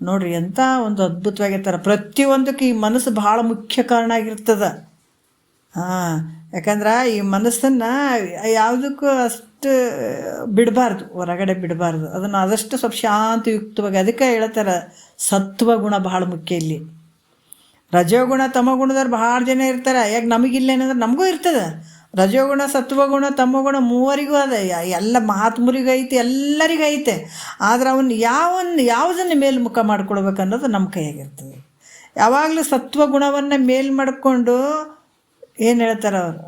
ನೋಡ್ರಿ, ಎಂಥ ಒಂದು ಅದ್ಭುತವಾಗಿರ್ತಾರೆ. ಪ್ರತಿಯೊಂದಕ್ಕೆ ಈ ಮನಸ್ಸು ಭಾಳ ಮುಖ್ಯ ಕಾರಣ ಆಗಿರ್ತದೆ. ಯಾಕಂದ್ರೆ ಈ ಮನಸ್ಸನ್ನು ಯಾವುದಕ್ಕೂ ಅಷ್ಟು ಬಿಡಬಾರ್ದು, ಹೊರಗಡೆ ಬಿಡಬಾರ್ದು. ಅದನ್ನು ಆದಷ್ಟು ಸ್ವಲ್ಪ ಶಾಂತಿಯುಕ್ತವಾಗಿ. ಅದಕ್ಕೆ ಹೇಳ್ತಾರೆ ಸತ್ವಗುಣ ಭಾಳ ಮುಖ್ಯ ಇಲ್ಲಿ. ರಜೋಗುಣ ತಮಗುಣದವ್ರು ಭಾಳ ಜನ ಇರ್ತಾರೆ. ಯಾಕೆ ನಮಗಿಲ್ಲ ಏನಂದ್ರೆ ನಮಗೂ ಇರ್ತದೆ. ರಜೋಗುಣ ಸತ್ವಗುಣ ತಮಗುಣ ಮೂವರಿಗೂ ಅದ, ಎಲ್ಲ ಮಹಾತ್ಮರಿಗೂ ಐತೆ, ಎಲ್ಲರಿಗೂ ಐತೆ. ಆದರೆ ಅವನು ಯಾವುದನ್ನು ಮೇಲ್ಮುಖ ಮಾಡ್ಕೊಳ್ಬೇಕು ಅನ್ನೋದು ನಮ್ಮ ಕೈಯಾಗಿರ್ತದೆ. ಯಾವಾಗಲೂ ಸತ್ವಗುಣವನ್ನು ಮೇಲ್ ಮಾಡಿಕೊಂಡು ಏನು ಹೇಳ್ತಾರೆ ಅವರು,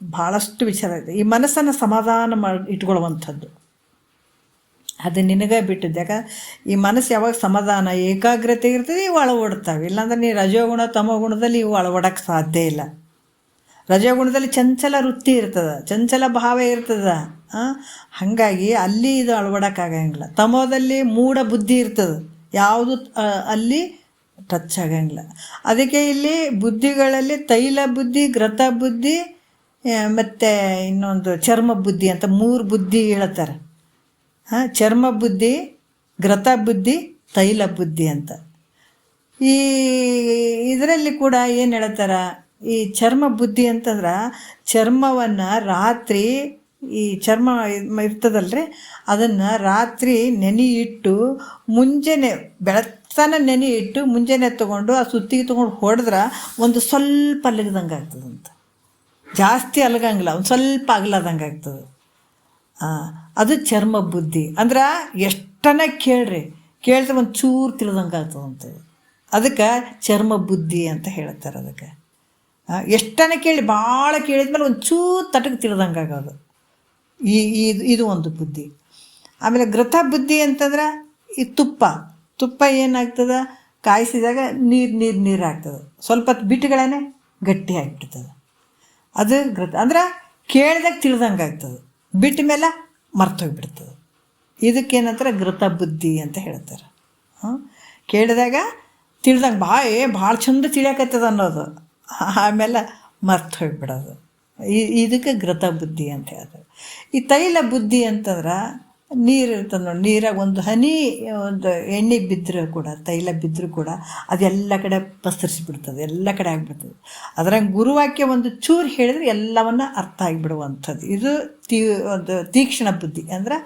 ಭಾಳಷ್ಟು ವಿಚಾರ ಇದೆ. ಈ ಮನಸ್ಸನ್ನು ಸಮಾಧಾನ ಇಟ್ಕೊಳ್ಳುವಂಥದ್ದು ಅದು ನಿನಗೆ ಬಿಟ್ಟಿದ್ದು. ಯಾಕಂದ್ರೆ ಈ ಮನಸ್ಸು ಯಾವಾಗ ಸಮಾಧಾನ ಏಕಾಗ್ರತೆ ಇರ್ತದೆ ಇವು ಅಳವಡ್ತಾವೆ. ಇಲ್ಲಾಂದ್ರೆ ನೀ ರಜೋಗುಣ ತಮಗುಣದಲ್ಲಿ ಇವು ಅಳವಡಕ್ಕೆ ಸಾಧ್ಯ ಇಲ್ಲ. ರಜೋಗುಣದಲ್ಲಿ ಚಂಚಲ ವೃತ್ತಿ ಇರ್ತದೆ, ಚಂಚಲ ಭಾವ ಇರ್ತದೆ. ಹಾಗಾಗಿ ಅಲ್ಲಿ ಇದು ಅಳವಡಕ್ಕಾಗಂಗಿಲ್ಲ. ತಮೋದಲ್ಲಿ ಮೂಢ ಬುದ್ಧಿ ಇರ್ತದೆ, ಯಾವುದು ಅಲ್ಲಿ ಟಚ್ ಆಗಂಗಿಲ್ಲ. ಅದಕ್ಕೆ ಇಲ್ಲಿ ಬುದ್ಧಿಗಳಲ್ಲಿ ತೈಲ ಬುದ್ಧಿ, ಗ್ರತ ಬುದ್ಧಿ ಮತ್ತು ಇನ್ನೊಂದು ಚರ್ಮ ಬುದ್ಧಿ ಅಂತ 3 ಬುದ್ಧಿ ಹೇಳ್ತಾರೆ. ಚರ್ಮ ಬುದ್ಧಿ, ಗ್ರತ ಬುದ್ಧಿ, ತೈಲ ಬುದ್ಧಿ ಅಂತ. ಈ ಇದರಲ್ಲಿ ಕೂಡ ಏನು ಹೇಳ್ತಾರೆ, ಈ ಚರ್ಮ ಬುದ್ಧಿ ಅಂತಂದ್ರೆ ಚರ್ಮವನ್ನು ರಾತ್ರಿ ಈ ಚರ್ಮ ಇರ್ತದಲ್ರಿ ಅದನ್ನು ರಾತ್ರಿ ನೆನೆ ಇಟ್ಟು ಮುಂಜಾನೆ ಬೆಳತನ ನೆನೆ ಇಟ್ಟು ಮುಂಜಾನೆ ತೊಗೊಂಡು ಆ ಸುತ್ತಿಗೆ ತೊಗೊಂಡು ಹೊಡೆದ್ರೆ ಒಂದು ಸ್ವಲ್ಪ ಅಲಗದಂಗೆ ಆಗ್ತದಂತ. ಜಾಸ್ತಿ ಅಲಗಂಗಿಲ್ಲ, ಒಂದು ಸ್ವಲ್ಪ ಅಗಲದಂಗೆ ಆಗ್ತದೆ. ಅದು ಚರ್ಮ ಬುದ್ಧಿ. ಅಂದ್ರೆ ಎಷ್ಟನ ಕೇಳಿದ್ರೆ ಒಂದು ಚೂರು ತಿಳಿದಂಗೆ ಆಗ್ತದಂತೆ. ಅದಕ್ಕೆ ಚರ್ಮ ಬುದ್ಧಿ ಅಂತ ಹೇಳ್ತಾರೆ. ಅದಕ್ಕೆ ಎಷ್ಟನ ಭಾಳ ಕೇಳಿದ್ಮೇಲೆ ಒಂದು ಚೂರು ತಟಕ್ಕೆ ತಿಳಿದಂಗೆ ಆಗೋದು. ಇದು ಒಂದು ಬುದ್ಧಿ. ಆಮೇಲೆ ಘೃತ ಬುದ್ಧಿ ಅಂತಂದ್ರೆ ಈ ತುಪ್ಪ ಏನಾಗ್ತದೆ, ಕಾಯಿಸಿದಾಗ ನೀರು ಆಗ್ತದೆ, ಸ್ವಲ್ಪ ಬಿಟ್ಟುಗಳೇ ಗಟ್ಟಿ ಆಗಿಬಿಡ್ತದೆ. ಅದು ಘೃತ ಅಂದ್ರೆ ಕೇಳಿದಾಗ ತಿಳಿದಂಗೆ ಆಗ್ತದೆ, ಬಿಟ್ಟ ಮೇಲೆ ಮರ್ತೋಗ್ಬಿಡ್ತದೆ. ಇದಕ್ಕೇನಂತಾರೆ ಘೃತ ಬುದ್ಧಿ ಅಂತ ಹೇಳ್ತಾರೆ. ಕೇಳಿದಾಗ ತಿಳಿದಂಗೆ ಭಾಳ ಚಂದ ತಿಳಿಯಾಕತ್ತದ ಅನ್ನೋದು, ಆಮೇಲೆ ಮರ್ತು ಹೋಗಿಬಿಡೋದು. ಇದಕ್ಕೆ ಘೃತ ಬುದ್ಧಿ ಅಂತ ಹೇಳ್ತಾರೆ. ಈ ತೈಲ ಬುದ್ಧಿ ಅಂತಂದ್ರೆ ನೀರು ಇರ್ತದೆ ನೋಡಿ, ನೀರಾಗ ಒಂದು ಹನಿ ಒಂದು ಎಣ್ಣೆ ಬಿದ್ದರೂ ಕೂಡ, ತೈಲ ಬಿದ್ದರೂ ಕೂಡ ಅದೆಲ್ಲ ಕಡೆ ಪಸರಿಸಿಬಿಡ್ತದೆ, ಎಲ್ಲ ಕಡೆ ಆಗಿಬಿಡ್ತದೆ. ಅದ್ರಾಗ ಗುರುವಾಕ್ಯ ಒಂದು ಚೂರು ಹೇಳಿದ್ರೆ ಎಲ್ಲವನ್ನ ಅರ್ಥ ಆಗಿಬಿಡುವಂಥದ್ದು. ಇದು ಒಂದು ತೀಕ್ಷ್ಣ ಬುದ್ಧಿ ಅಂದ್ರೆ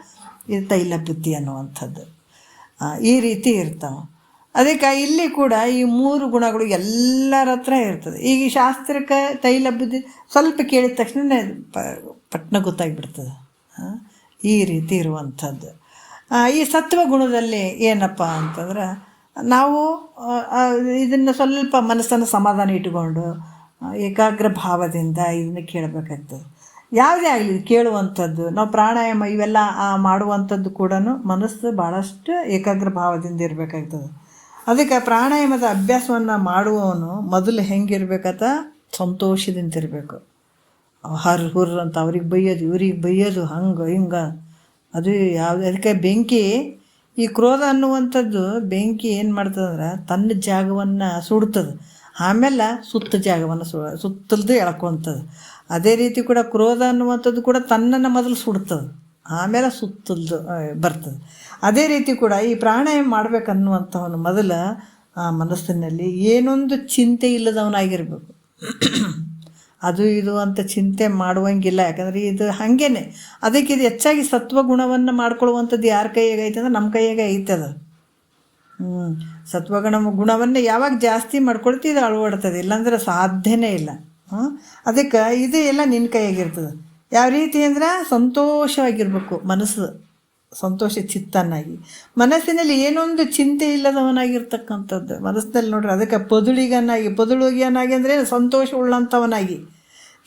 ಇದು ತೈಲ ಬುದ್ಧಿ ಅನ್ನುವಂಥದ್ದು. ಈ ರೀತಿ ಇರ್ತಾವೆ. ಅದಕ್ಕೆ ಇಲ್ಲಿ ಕೂಡ ಈ 3 ಗುಣಗಳು ಎಲ್ಲರ ಹತ್ರ ಇರ್ತದೆ. ಈಗ ಈ ಶಾಸ್ತ್ರಕ್ಕೆ ತೈಲ ಬುದ್ಧಿ ಸ್ವಲ್ಪ ಕೇಳಿದ ತಕ್ಷಣ ಪಟ್ನ ಗೊತ್ತಾಗಿಬಿಡ್ತದೆ. ಈ ರೀತಿ ಇರುವಂಥದ್ದು. ಈ ಸತ್ವಗುಣದಲ್ಲಿ ಏನಪ್ಪ ಅಂತಂದ್ರೆ ನಾವು ಇದನ್ನು ಸ್ವಲ್ಪ ಮನಸ್ಸನ್ನು ಸಮಾಧಾನ ಇಟ್ಟುಕೊಂಡು ಏಕಾಗ್ರ ಭಾವದಿಂದ ಇದನ್ನು ಕೇಳಬೇಕಾಗ್ತದೆ. ಯಾವುದೇ ಆಗಲಿ ಕೇಳುವಂಥದ್ದು, ನಾವು ಪ್ರಾಣಾಯಾಮ ಇವೆಲ್ಲ ಮಾಡುವಂಥದ್ದು ಕೂಡ ಮನಸ್ಸು ಭಾಳಷ್ಟು ಏಕಾಗ್ರ ಭಾವದಿಂದ ಇರಬೇಕಾಗ್ತದೆ. ಅದಕ್ಕೆ ಪ್ರಾಣಾಯಾಮದ ಅಭ್ಯಾಸವನ್ನು ಮಾಡುವವನು ಮೊದಲು ಹೆಂಗಿರ್ಬೇಕಂತ ಸಂತೋಷದಿಂದ ಇರಬೇಕು. ಹುರ್ ಅಂತ ಅವ್ರಿಗೆ ಬೈಯೋದು, ಇವ್ರಿಗೆ ಬೈಯೋದು, ಹಂಗೆ ಹಿಂಗೆ ಅದು ಯಾವುದು. ಅದಕ್ಕೆ ಬೆಂಕಿ, ಈ ಕ್ರೋಧ ಅನ್ನುವಂಥದ್ದು ಬೆಂಕಿ ಏನು ಮಾಡ್ತದಂದ್ರೆ ತನ್ನ ಜಾಗವನ್ನು ಸುಡ್ತದೆ, ಆಮೇಲೆ ಸುತ್ತ ಜಾಗವನ್ನು ಸುತ್ತಲ್ದು ಎಳ್ಕೊತದೆ. ಅದೇ ರೀತಿ ಕೂಡ ಕ್ರೋಧ ಅನ್ನುವಂಥದ್ದು ಕೂಡ ತನ್ನನ್ನು ಮೊದಲು ಸುಡ್ತದೆ, ಆಮೇಲೆ ಸುತ್ತಲ್ದು ಬರ್ತದೆ. ಅದೇ ರೀತಿ ಕೂಡ ಈ ಪ್ರಾಣಾಯಾಮ ಮಾಡ್ಬೇಕನ್ನುವಂಥವನು ಮೊದಲು ಆ ಮನಸ್ಸಿನಲ್ಲಿ ಏನೊಂದು ಚಿಂತೆ ಇಲ್ಲದವನಾಗಿರ್ಬೇಕು. ಅದು ಇದು ಅಂತ ಚಿಂತೆ ಮಾಡುವಂಗಿಲ್ಲ. ಯಾಕಂದರೆ ಇದು ಹಾಗೇನೆ. ಅದಕ್ಕೆ ಇದು ಹೆಚ್ಚಾಗಿ ಸತ್ವಗುಣವನ್ನು ಮಾಡ್ಕೊಳ್ಳುವಂಥದ್ದು ಯಾರ ಕೈಯಾಗ ಐತೆ ಅಂದ್ರೆ ನಮ್ಮ ಕೈಯಾಗ ಐತದ. ಗುಣವನ್ನು ಯಾವಾಗ ಜಾಸ್ತಿ ಮಾಡ್ಕೊಳ್ತೀವಿ ಇದು ಅಳವಡ್ತದೆ, ಇಲ್ಲಾಂದ್ರೆ ಸಾಧ್ಯನೇ ಇಲ್ಲ. ಅದಕ್ಕೆ ಇದು ಎಲ್ಲ ನಿನ್ನ ಕೈಯಾಗಿರ್ತದೆ. ಯಾವ ರೀತಿ ಅಂದ್ರೆ ಸಂತೋಷವಾಗಿರ್ಬೇಕು, ಮನಸ್ಸು ಸಂತೋಷ ಚಿತ್ತನಾಗಿ, ಮನಸ್ಸಿನಲ್ಲಿ ಏನೊಂದು ಚಿಂತೆ ಇಲ್ಲದವನಾಗಿರ್ತಕ್ಕಂಥದ್ದು ಮನಸ್ಸಿನಲ್ಲಿ ನೋಡ್ರಿ. ಅದಕ್ಕೆ ಪೊದುಳುಗಿಯನಾಗಿ ಅಂದರೆ ಸಂತೋಷ ಉಳ್ಳಂಥವನಾಗಿ,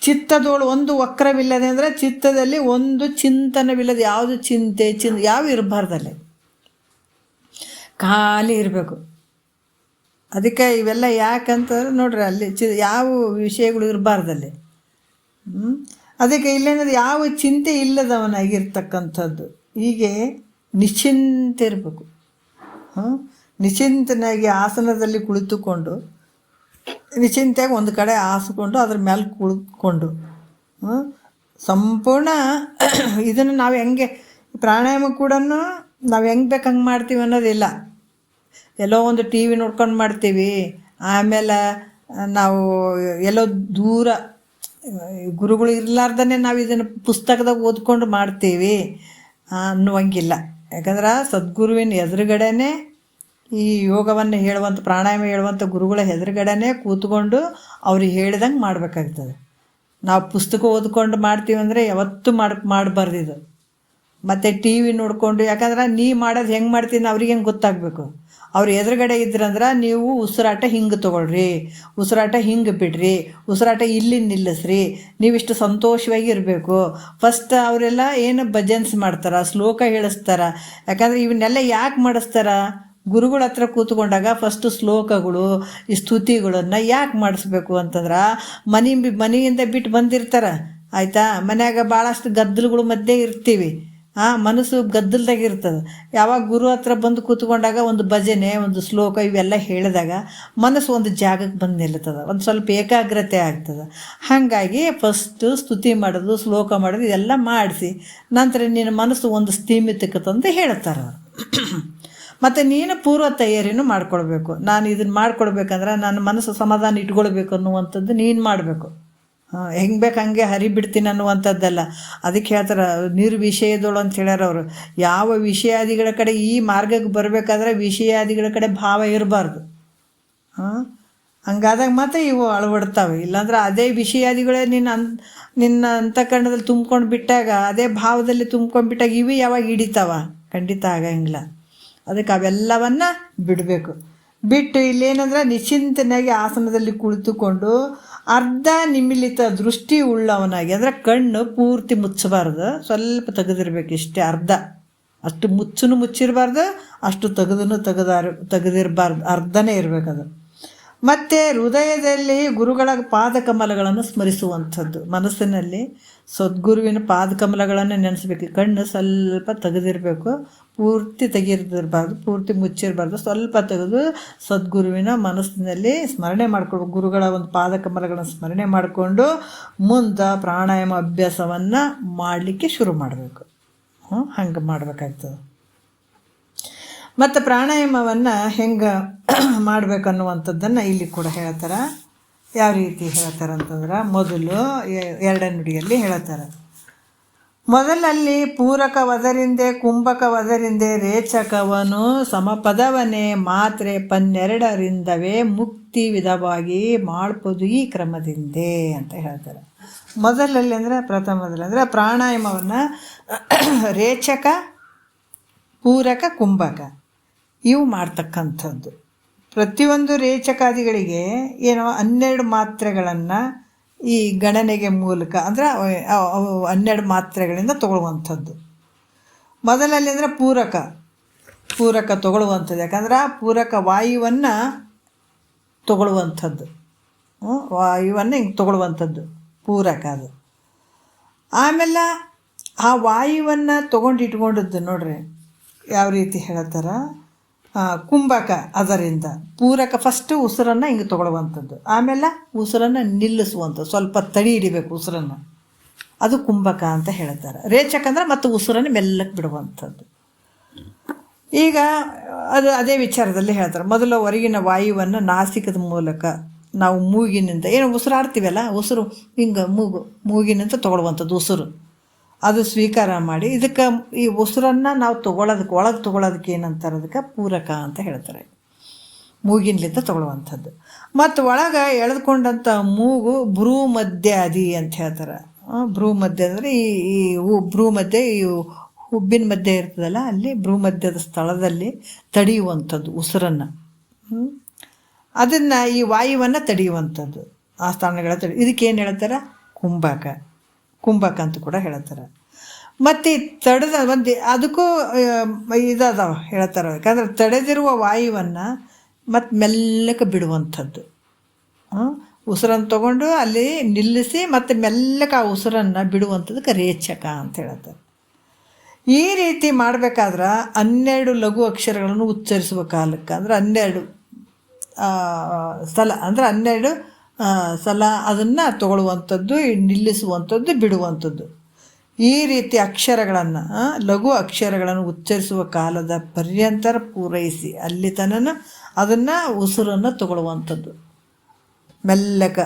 ಚಿತ್ತದೋಳು ಒಂದು ವಕ್ರವಿಲ್ಲದೆ ಅಂದರೆ ಚಿತ್ತದಲ್ಲಿ ಒಂದು ಚಿಂತನವಿಲ್ಲದೆ, ಯಾವುದು ಚಿಂತೆ ಯಾವ ಇರಬಾರ್ದಲ್ಲಿ, ಖಾಲಿ ಇರಬೇಕು. ಅದಕ್ಕೆ ಇವೆಲ್ಲ ಯಾಕಂತಂದ್ರೆ ನೋಡ್ರಿ ಅಲ್ಲಿ ಯಾವ ವಿಷಯಗಳು ಇರಬಾರ್ದಲ್ಲಿ. ಅದಕ್ಕೆ ಇಲ್ಲೇನಾದ್ರೆ ಯಾವ ಚಿಂತೆ ಇಲ್ಲದವನಾಗಿರ್ತಕ್ಕಂಥದ್ದು, ಹೀಗೆ ನಿಶ್ಚಿಂತೆ ಇರಬೇಕು. ನಿಶ್ಚಿಂತನಾಗಿ ಆಸನದಲ್ಲಿ ಕುಳಿತುಕೊಂಡು ನಿಶ್ಚಿಂತೆಯಾಗಿ ಒಂದು ಕಡೆ ಹಾಸಿಕೊಂಡು ಅದ್ರ ಮೇಲೆ ಕುಳಿತುಕೊಂಡು ಸಂಪೂರ್ಣ ಇದನ್ನು ನಾವು ಹೆಂಗೆ ಪ್ರಾಣಾಯಾಮ ಕೂಡ ನಾವು ಹೆಂಗೆ ಬೇಕು ಹಂಗೆ ಮಾಡ್ತೀವಿ ಅನ್ನೋದಿಲ್ಲ. ಎಲ್ಲೋ ಒಂದು ಟಿ ವಿ ನೋಡ್ಕೊಂಡು ಮಾಡ್ತೀವಿ, ಆಮೇಲೆ ನಾವು ಎಲ್ಲೋ ದೂರ ಗುರುಗಳು ಇರಲಾರ್ದೇ ನಾವು ಇದನ್ನು ಪುಸ್ತಕದಾಗ ಓದ್ಕೊಂಡು ಮಾಡ್ತೀವಿ ಅನ್ನುವಂಗಿಲ್ಲ. ಯಾಕಂದ್ರೆ ಸದ್ಗುರುವಿನ ಎದುರುಗಡೆನೇ ಈ ಯೋಗವನ್ನು ಹೇಳುವಂಥ ಪ್ರಾಣಾಯಾಮ ಹೇಳುವಂಥ ಗುರುಗಳ ಎದುರುಗಡೆನೇ ಕೂತ್ಕೊಂಡು ಅವ್ರಿಗೆ ಹೇಳಿದಂಗೆ ಮಾಡಬೇಕಾಗ್ತದೆ. ನಾವು ಪುಸ್ತಕ ಓದ್ಕೊಂಡು ಮಾಡ್ತೀವಿ ಅಂದರೆ ಯಾವತ್ತೂ ಮಾಡಬಾರ್ದು ಇದು. ಮತ್ತು ಟಿ ವಿ ನೋಡಿಕೊಂಡು, ಯಾಕಂದ್ರೆ ನೀ ಮಾಡೋದು ಹೆಂಗೆ ಮಾಡ್ತೀನಿ ಅವ್ರಿಗೆ ಹೆಂಗೆ ಗೊತ್ತಾಗಬೇಕು. ಅವ್ರು ಎದುರುಗಡೆ ಇದ್ರಂದ್ರೆ ನೀವು ಉಸಿರಾಟ ಹಿಂಗೆ ತೊಗೊಳ್ರಿ, ಉಸಿರಾಟ ಹಿಂಗೆ ಬಿಡ್ರಿ, ಉಸಿರಾಟ ಇಲ್ಲಿ ನಿಲ್ಲಿಸ್ರಿ, ನೀವಿಷ್ಟು ಸಂತೋಷವಾಗಿ ಇರಬೇಕು. ಫಸ್ಟ್ ಅವರೆಲ್ಲ ಏನು ಭಜನ್ಸ್ ಮಾಡ್ತಾರೆ, ಶ್ಲೋಕ ಹೇಳಿಸ್ತಾರೆ. ಯಾಕಂದರೆ ಇವನ್ನೆಲ್ಲ ಯಾಕೆ ಮಾಡಿಸ್ತಾರ, ಗುರುಗಳ ಹತ್ರ ಕೂತ್ಕೊಂಡಾಗ ಫಸ್ಟು ಶ್ಲೋಕಗಳು ಈ ಸ್ತುತಿಗಳನ್ನು ಯಾಕೆ ಮಾಡಿಸ್ಬೇಕು ಅಂತಂದ್ರೆ ಮನೆಯಿಂದ ಬಿಟ್ಟು ಬಂದಿರ್ತಾರೆ ಆಯಿತಾ, ಮನ್ಯಾಗ ಭಾಳಷ್ಟು ಗದ್ದಲುಗಳು ಮಧ್ಯೆ ಇರ್ತೀವಿ, ಮನಸ್ಸು ಗದ್ದಲ್ದಾಗಿರ್ತದೆ. ಯಾವಾಗ ಗುರು ಹತ್ರ ಬಂದು ಕೂತ್ಕೊಂಡಾಗ ಒಂದು ಭಜನೆ ಒಂದು ಶ್ಲೋಕ ಇವೆಲ್ಲ ಹೇಳಿದಾಗ ಮನಸ್ಸು ಒಂದು ಜಾಗಕ್ಕೆ ಬಂದು ನಿಲ್ತದೆ, ಒಂದು ಸ್ವಲ್ಪ ಏಕಾಗ್ರತೆ ಆಗ್ತದೆ. ಹಾಗಾಗಿ ಫಸ್ಟು ಸ್ತುತಿ ಮಾಡೋದು ಶ್ಲೋಕ ಮಾಡೋದು ಇದೆಲ್ಲ ಮಾಡಿಸಿ ನಂತರ ನಿನ್ನ ಮನಸ್ಸು ಒಂದು ಸ್ಥಿಮಿತಕ್ಕಂತ ಹೇಳ್ತಾರೆ ಅವರು. ಮತ್ತು ನೀನು ಪೂರ್ವ ತಯಾರಿನೂ ಮಾಡ್ಕೊಳ್ಬೇಕು. ನಾನು ಇದನ್ನು ಮಾಡ್ಕೊಳ್ಬೇಕಂದ್ರೆ ನನ್ನ ಮನಸ್ಸು ಸಮಾಧಾನ ಇಟ್ಕೊಳ್ಬೇಕು ಅನ್ನುವಂಥದ್ದು ನೀನು ಮಾಡಬೇಕು. ಹೆಂಗೆ ಬೇಕು ಹಂಗೆ ಹರಿಬಿಡ್ತೀನಿ ಅನ್ನುವಂಥದ್ದಲ್ಲ. ಅದಕ್ಕೆ ಹೇಳ್ತಾರೆ ನಿರ್ವಿಷಯದಳು ಅಂತ ಹೇಳ್ಯಾರ ಅವರು. ಯಾವ ವಿಷಯಾದಿಗಳ ಕಡೆ ಈ ಮಾರ್ಗಕ್ಕೆ ಬರಬೇಕಾದ್ರೆ ವಿಷಯಾದಿಗಳ ಕಡೆ ಭಾವ ಇರಬಾರ್ದು. ಹಂಗಾದಾಗ ಮತ್ತೆ ಇವು ಅಳವಡ್ತಾವೆ. ಇಲ್ಲಾಂದ್ರೆ ಅದೇ ವಿಷಯಾದಿಗಳೇ ನಿನ್ನ ಅಂತಃಕರಣದಲ್ಲಿ ತುಂಬ್ಕೊಂಡು ಬಿಟ್ಟಾಗ, ಅದೇ ಭಾವದಲ್ಲಿ ತುಂಬ್ಕೊಂಡು ಬಿಟ್ಟಾಗ ಇವು ಯಾವಾಗ ಹಿಡಿತಾವ? ಖಂಡಿತ ಆಗಂಗಿಲ್ಲ. ಅದಕ್ಕೆ ಅವೆಲ್ಲವನ್ನು ಬಿಡಬೇಕು. ಬಿಟ್ಟು ಇಲ್ಲೇನಂದ್ರೆ ನಿಶ್ಚಿಂತನಾಗಿ ಆಸನದಲ್ಲಿ ಕುಳಿತುಕೊಂಡು ಅರ್ಧ ನಿಮಿಲಿತ ದೃಷ್ಟಿ ಉಳ್ಳವನಾಗಿ, ಅಂದರೆ ಕಣ್ಣು ಪೂರ್ತಿ ಮುಚ್ಚಬಾರ್ದು, ಸ್ವಲ್ಪ ತೆಗೆದಿರ್ಬೇಕು ಇಷ್ಟೇ. ಅರ್ಧ, ಅಷ್ಟು ಮುಚ್ಚಿರಬಾರ್ದು, ಅಷ್ಟು ತೆಗೆದಿರಬಾರ್ದು, ಅರ್ಧನೇ ಇರಬೇಕದು. ಮತ್ತು ಹೃದಯದಲ್ಲಿ ಗುರುಗಳ ಪಾದಕಮಲಗಳನ್ನು ಸ್ಮರಿಸುವಂಥದ್ದು. ಮನಸ್ಸಿನಲ್ಲಿ ಸದ್ಗುರುವಿನ ಪಾದಕಮಲಗಳನ್ನು ನೆನೆಸ್ಬೇಕು. ಕಣ್ಣು ಸ್ವಲ್ಪ ತೆಗೆದಿರಬೇಕು, ಪೂರ್ತಿ ತೆಗೆದಿರಬಾರ್ದು, ಪೂರ್ತಿ ಮುಚ್ಚಿರಬಾರ್ದು, ಸ್ವಲ್ಪ ತೆಗೆದು ಸದ್ಗುರುವಿನ ಮನಸ್ಸಿನಲ್ಲಿ ಸ್ಮರಣೆ ಮಾಡ್ಕೊಳ್ಬೇಕು. ಗುರುಗಳ ಒಂದು ಪಾದಕಮಲಗಳನ್ನು ಸ್ಮರಣೆ ಮಾಡಿಕೊಂಡು ಮುಂದೆ ಪ್ರಾಣಾಯಾಮ ಅಭ್ಯಾಸವನ್ನು ಮಾಡಲಿಕ್ಕೆ ಶುರು ಮಾಡಬೇಕು. ಹಂಗೆ ಮಾಡಬೇಕಾಗ್ತದೆ. ಮತ್ತು ಪ್ರಾಣಾಯಾಮವನ್ನು ಹೆಂಗೆ ಮಾಡಬೇಕನ್ನುವಂಥದ್ದನ್ನು ಇಲ್ಲಿ ಕೂಡ ಹೇಳ್ತಾರೆ. ಯಾವ ರೀತಿ ಹೇಳ್ತಾರೆ ಅಂತಂದ್ರೆ, ಮೊದಲು ಎರಡನೇ ನುಡಿಯಲ್ಲಿ ಹೇಳ್ತಾರೆ. ಮೊದಲಲ್ಲಿ ಪೂರಕ ವದರಿಂದೆ ಕುಂಭಕ ವದರಿಂದೆ ರೇಚಕವನು ಸಮಪದವನೇ ಮಾತ್ರೆ ಪನ್ನೆರಡರಿಂದವೇ ಮುಕ್ತಿ ವಿಧವಾಗಿ ಮಾಡ್ಬೋದು ಈ ಕ್ರಮದಿಂದೆ ಅಂತ ಹೇಳ್ತಾರೆ. ಮೊದಲಲ್ಲಿ ಅಂದರೆ ಪ್ರಥಮದಲ್ಲಿ ಅಂದರೆ ಪ್ರಾಣಾಯಾಮವನ್ನು ರೇಚಕ, ಪೂರಕ, ಕುಂಭಕ ಇವು ಮಾಡ್ತಕ್ಕಂಥದ್ದು. ಪ್ರತಿಯೊಂದು ರೇಚಕಾದಿಗಳಿಗೆ ಏನೋ 12 ಮಾತ್ರೆಗಳನ್ನು ಈ ಗಣನೆಗೆ ಮೂಲಕ ಅಂದರೆ 12 ಮಾತ್ರೆಗಳಿಂದ ತೊಗೊಳ್ಳುವಂಥದ್ದು. ಮೊದಲಲ್ಲಿ ಅಂದರೆ ಪೂರಕ ತೊಗೊಳ್ಳುವಂಥದ್ದು. ಯಾಕಂದ್ರೆ ಪೂರಕ ವಾಯುವನ್ನು ತೊಗೊಳ್ಳುವಂಥದ್ದು, ವಾಯುವನ್ನು ಹಿಂಗೆ ತೊಗೊಳ್ಳುವಂಥದ್ದು ಪೂರಕ ಅದು. ಆಮೇಲೆ ಆ ವಾಯುವನ್ನು ತೊಗೊಂಡು ಇಟ್ಕೊಂಡದ್ದು ನೋಡ್ರಿ ಯಾವ ರೀತಿ ಹೇಳ್ತಾರೆ. ಕುಂಭಕ ಅದರಿಂದ ಪೂರಕ ಫಸ್ಟು ಉಸಿರನ್ನು ಹಿಂಗೆ ತೊಗೊಳ್ಳುವಂಥದ್ದು, ಆಮೇಲೆ ಉಸಿರನ್ನು ನಿಲ್ಲಿಸುವಂಥದ್ದು, ಸ್ವಲ್ಪ ತಡಿ ಹಿಡಿಬೇಕು ಉಸಿರನ್ನು, ಅದು ಕುಂಭಕ ಅಂತ ಹೇಳ್ತಾರೆ. ರೇಚಕ ಅಂದರೆ ಮತ್ತು ಉಸಿರನ್ನು ಮೆಲ್ಲಕ್ಕೆ ಬಿಡುವಂಥದ್ದು. ಈಗ ಅದೇ ವಿಚಾರದಲ್ಲಿ ಹೇಳ್ತಾರೆ. ಮೊದಲು ಹೊರಗಿನ ವಾಯುವನ್ನು ನಾಸಿಕದ ಮೂಲಕ ನಾವು ಮೂಗಿನಿಂದ ಏನು ಉಸಿರಾಡ್ತೀವಲ್ಲ, ಉಸಿರು ಹಿಂಗೆ ಮೂಗಿನಿಂದ ತೊಗೊಳ್ಳುವಂಥದ್ದು ಉಸಿರು, ಅದು ಸ್ವೀಕಾರ ಮಾಡಿ ಇದಕ್ಕೆ ಈ ಉಸಿರನ್ನು ನಾವು ಒಳಗೆ ತೊಗೊಳೋದಕ್ಕೆ ಏನಂತಾರೆ, ಅದಕ್ಕೆ ಪೂರಕ ಅಂತ ಹೇಳ್ತಾರೆ. ಮೂಗಿನಲಿಂದ ತೊಗೊಳ್ಳುವಂಥದ್ದು. ಮತ್ತು ಒಳಗೆ ಎಳೆದುಕೊಂಡಂಥ ಮೂಗು ಭ್ರೂ ಮಧ್ಯಾದಿ ಅಂತ ಹೇಳ್ತಾರೆ. ಭ್ರೂ ಮಧ್ಯ ಅಂದರೆ ಈ ಭ್ರೂ ಮಧ್ಯೆ, ಈ ಹುಬ್ಬಿನ ಮಧ್ಯೆ ಇರ್ತದಲ್ಲ, ಅಲ್ಲಿ ಭ್ರೂ ಮಧ್ಯದ ಸ್ಥಳದಲ್ಲಿ ತಡೆಯುವಂಥದ್ದು ಉಸಿರನ್ನು. ಅದನ್ನು ಈ ವಾಯುವನ್ನು ತಡೆಯುವಂಥದ್ದು, ಆ ಸ್ಥಾನಗಳ ಇದಕ್ಕೇನು ಹೇಳ್ತಾರೆ, ಕುಂಭಕ ಅಂತ ಕೂಡ ಹೇಳ್ತಾರೆ. ಮತ್ತು ತಡೆದ ಒಂದು ಅದಕ್ಕೂ ಇದಾದವ ಹೇಳ್ತಾರೆ. ಯಾಕಂದ್ರೆ ತಡೆದಿರುವ ವಾಯುವನ್ನು ಮತ್ತು ಮೆಲ್ಲಕ್ಕೆ ಬಿಡುವಂಥದ್ದು. ಉಸಿರನ್ನು ತೊಗೊಂಡು ಅಲ್ಲಿ ನಿಲ್ಲಿಸಿ ಮತ್ತು ಮೆಲ್ಲಕ್ಕೆ ಆ ಉಸಿರನ್ನು ಬಿಡುವಂಥದ್ದಕ್ಕೆ ರೇಚಕ ಅಂತ ಹೇಳ್ತಾರೆ. ಈ ರೀತಿ ಮಾಡಬೇಕಾದ್ರೆ 12 ಲಘು ಅಕ್ಷರಗಳನ್ನು ಉಚ್ಚರಿಸುವ ಕಾಲಕ್ಕೆ, ಅಂದರೆ 12 ಸಲ, ಅಂದರೆ 12 ಸಲ ಅದನ್ನು ತಗೊಳ್ಳುವಂಥದ್ದು, ನಿಲ್ಲಿಸುವಂಥದ್ದು, ಬಿಡುವಂಥದ್ದು. ಈ ರೀತಿ ಅಕ್ಷರಗಳನ್ನು, ಲಘು ಅಕ್ಷರಗಳನ್ನು ಉಚ್ಚರಿಸುವ ಕಾಲದ ಪರ್ಯಂತರ ಪೂರೈಸಿ ಅಲ್ಲಿ ತನಕ ಅದನ್ನು ಉಸಿರನ್ನು ತಗೊಳ್ಳುವಂಥದ್ದು. ಮೆಲ್ಲಕ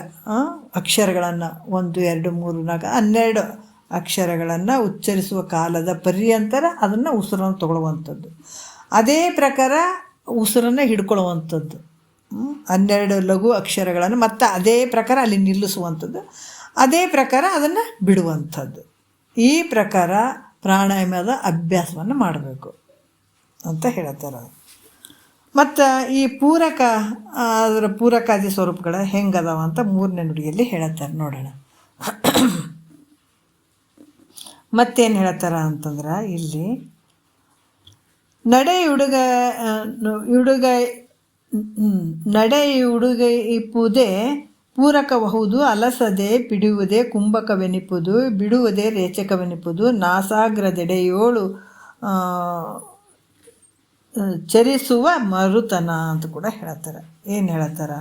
ಅಕ್ಷರಗಳನ್ನು 1 2 3 4 12 ಅಕ್ಷರಗಳನ್ನು ಉಚ್ಚರಿಸುವ ಕಾಲದ ಪರ್ಯಂತರ ಅದನ್ನು ಉಸಿರನ್ನು ತಗೊಳ್ಳುವಂಥದ್ದು. ಅದೇ ಪ್ರಕಾರ ಉಸಿರನ್ನು ಹಿಡ್ಕೊಳ್ಳುವಂಥದ್ದು. 12 ಲಘು ಅಕ್ಷರಗಳನ್ನು ಮತ್ತು ಅದೇ ಪ್ರಕಾರ ಅಲ್ಲಿ ನಿಲ್ಲಿಸುವಂಥದ್ದು, ಅದೇ ಪ್ರಕಾರ ಅದನ್ನು ಬಿಡುವಂಥದ್ದು. ಈ ಪ್ರಕಾರ ಪ್ರಾಣಾಯಾಮದ ಅಭ್ಯಾಸವನ್ನು ಮಾಡಬೇಕು ಅಂತ ಹೇಳ್ತಾರೆ. ಮತ್ತು ಈ ಪೂರಕ, ಅದರ ಪೂರಕಾದಿ ಸ್ವರೂಪಗಳ ಹೆಂಗದಾವ ಅಂತ 3ನೇ ನುಡಿಯಲ್ಲಿ ಹೇಳ್ತಾರೆ. ನೋಡೋಣ ಮತ್ತೇನು ಹೇಳ್ತಾರ ಅಂತಂದ್ರೆ, ಇಲ್ಲಿ ನಡೆಯುಡುಗೈಪುದೇ ಪೂರಕಬಹುದು, ಅಲಸದೆ ಪಿಡುವುದೇ ಕುಂಭಕವೆನಿಪುದು, ಬಿಡುವುದೇ ರೇಚಕವೆನಿಪುದು, ನಾಸಾಗ್ರದೆಡೆಯೋಳು ಚರಿಸುವ ಮರುತನ ಅಂತ ಕೂಡ ಹೇಳ್ತಾರೆ. ಏನು ಹೇಳ್ತಾರೆ,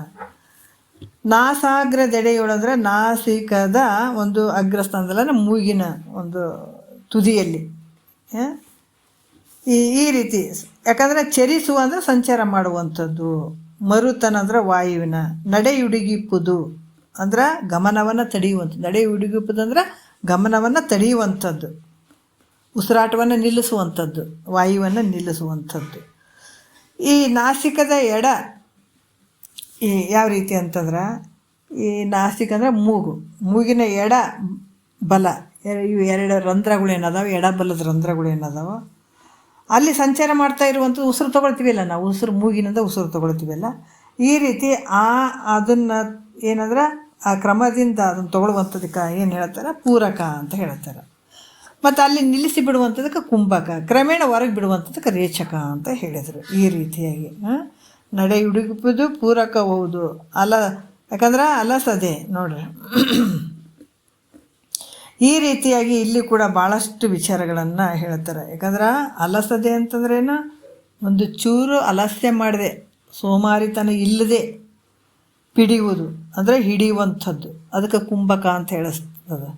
ನಾಸಾಗ್ರದೆಡೆಯೋಳು ಅಂದರೆ ನಾಸಿಕದ ಒಂದು ಅಗ್ರಸ್ಥಾನದಲ್ಲ, ಮೂಗಿನ ಒಂದು ತುದಿಯಲ್ಲಿ ಈ ರೀತಿ. ಯಾಕಂದರೆ ಚರಿಸುವ ಅಂದರೆ ಸಂಚಾರ ಮಾಡುವಂಥದ್ದು, ಮರುತನ ಅಂದರೆ ವಾಯುವಿನ, ನಡೆಯುಡುಗಿಪ್ಪುದು ಅಂದ್ರೆ ಗಮನವನ್ನು ತಡೆಯುವಂಥದ್ದು, ನಡೆಯುಡುಗಿಪ್ಪುದು ಅಂದ್ರೆ ಗಮನವನ್ನು ತಡೆಯುವಂಥದ್ದು, ಉಸಿರಾಟವನ್ನು ನಿಲ್ಲಿಸುವಂಥದ್ದು, ವಾಯುವನ್ನು ನಿಲ್ಲಿಸುವಂಥದ್ದು. ಈ ನಾಸಿಕದ ಎಡ ಯಾವ ರೀತಿ ಅಂತಂದ್ರೆ, ಈ ನಾಸಿಕ ಅಂದರೆ ಮೂಗಿನ ಎಡ ಬಲ ಇವು ಎರಡು ರಂಧ್ರಗಳು ಏನದಾವೆ, ಎಡ ಬಲದ ರಂಧ್ರಗಳು ಏನದಾವ, ಅಲ್ಲಿ ಸಂಚಾರ ಮಾಡ್ತಾ ಇರುವಂಥದ್ದು ಉಸಿರು ತೊಗೊಳ್ತೀವಲ್ಲ ನಾವು, ಮೂಗಿನಿಂದ ಉಸಿರು ತೊಗೊಳ್ತೀವಲ್ಲ, ಈ ರೀತಿ ಅದನ್ನು ಏನಂದ್ರೆ ಆ ಕ್ರಮದಿಂದ ಅದನ್ನು ತೊಗೊಳ್ಳುವಂಥದಕ್ಕೆ ಏನು ಹೇಳ್ತಾರೆ, ಪೂರಕ ಅಂತ ಹೇಳ್ತಾರೆ. ಮತ್ತು ಅಲ್ಲಿ ನಿಲ್ಲಿಸಿ ಬಿಡುವಂಥದಕ್ಕೆ ಕುಂಭಕ, ಕ್ರಮೇಣ ಹೊರಗೆ ಬಿಡುವಂಥದಕ್ಕೆ ರೇಚಕ ಅಂತ ಹೇಳಿದರು. ಈ ರೀತಿಯಾಗಿ ನಡೆಯುಡುಗುವುದು ಪೂರಕ ಹೌದು ಯಾಕಂದ್ರೆ ಅಲಸದೆ ನೋಡ್ರಿ. ಈ ರೀತಿಯಾಗಿ ಇಲ್ಲಿ ಕೂಡ ಭಾಳಷ್ಟು ವಿಚಾರಗಳನ್ನು ಹೇಳ್ತಾರೆ. ಯಾಕಂದ್ರೆ ಅಲಸದೆ ಅಂತಂದ್ರೇನು, ಒಂದು ಚೂರು ಅಲಸ್ಯ ಮಾಡಿದೆ, ಸೋಮಾರಿತನ ಇಲ್ಲದೆ ಪಿಡಿಯುವುದು ಅಂದರೆ ಹಿಡಿಯುವಂಥದ್ದು, ಅದಕ್ಕೆ ಕುಂಭಕ ಅಂತ ಹೇಳಿಸ್ತದೆ.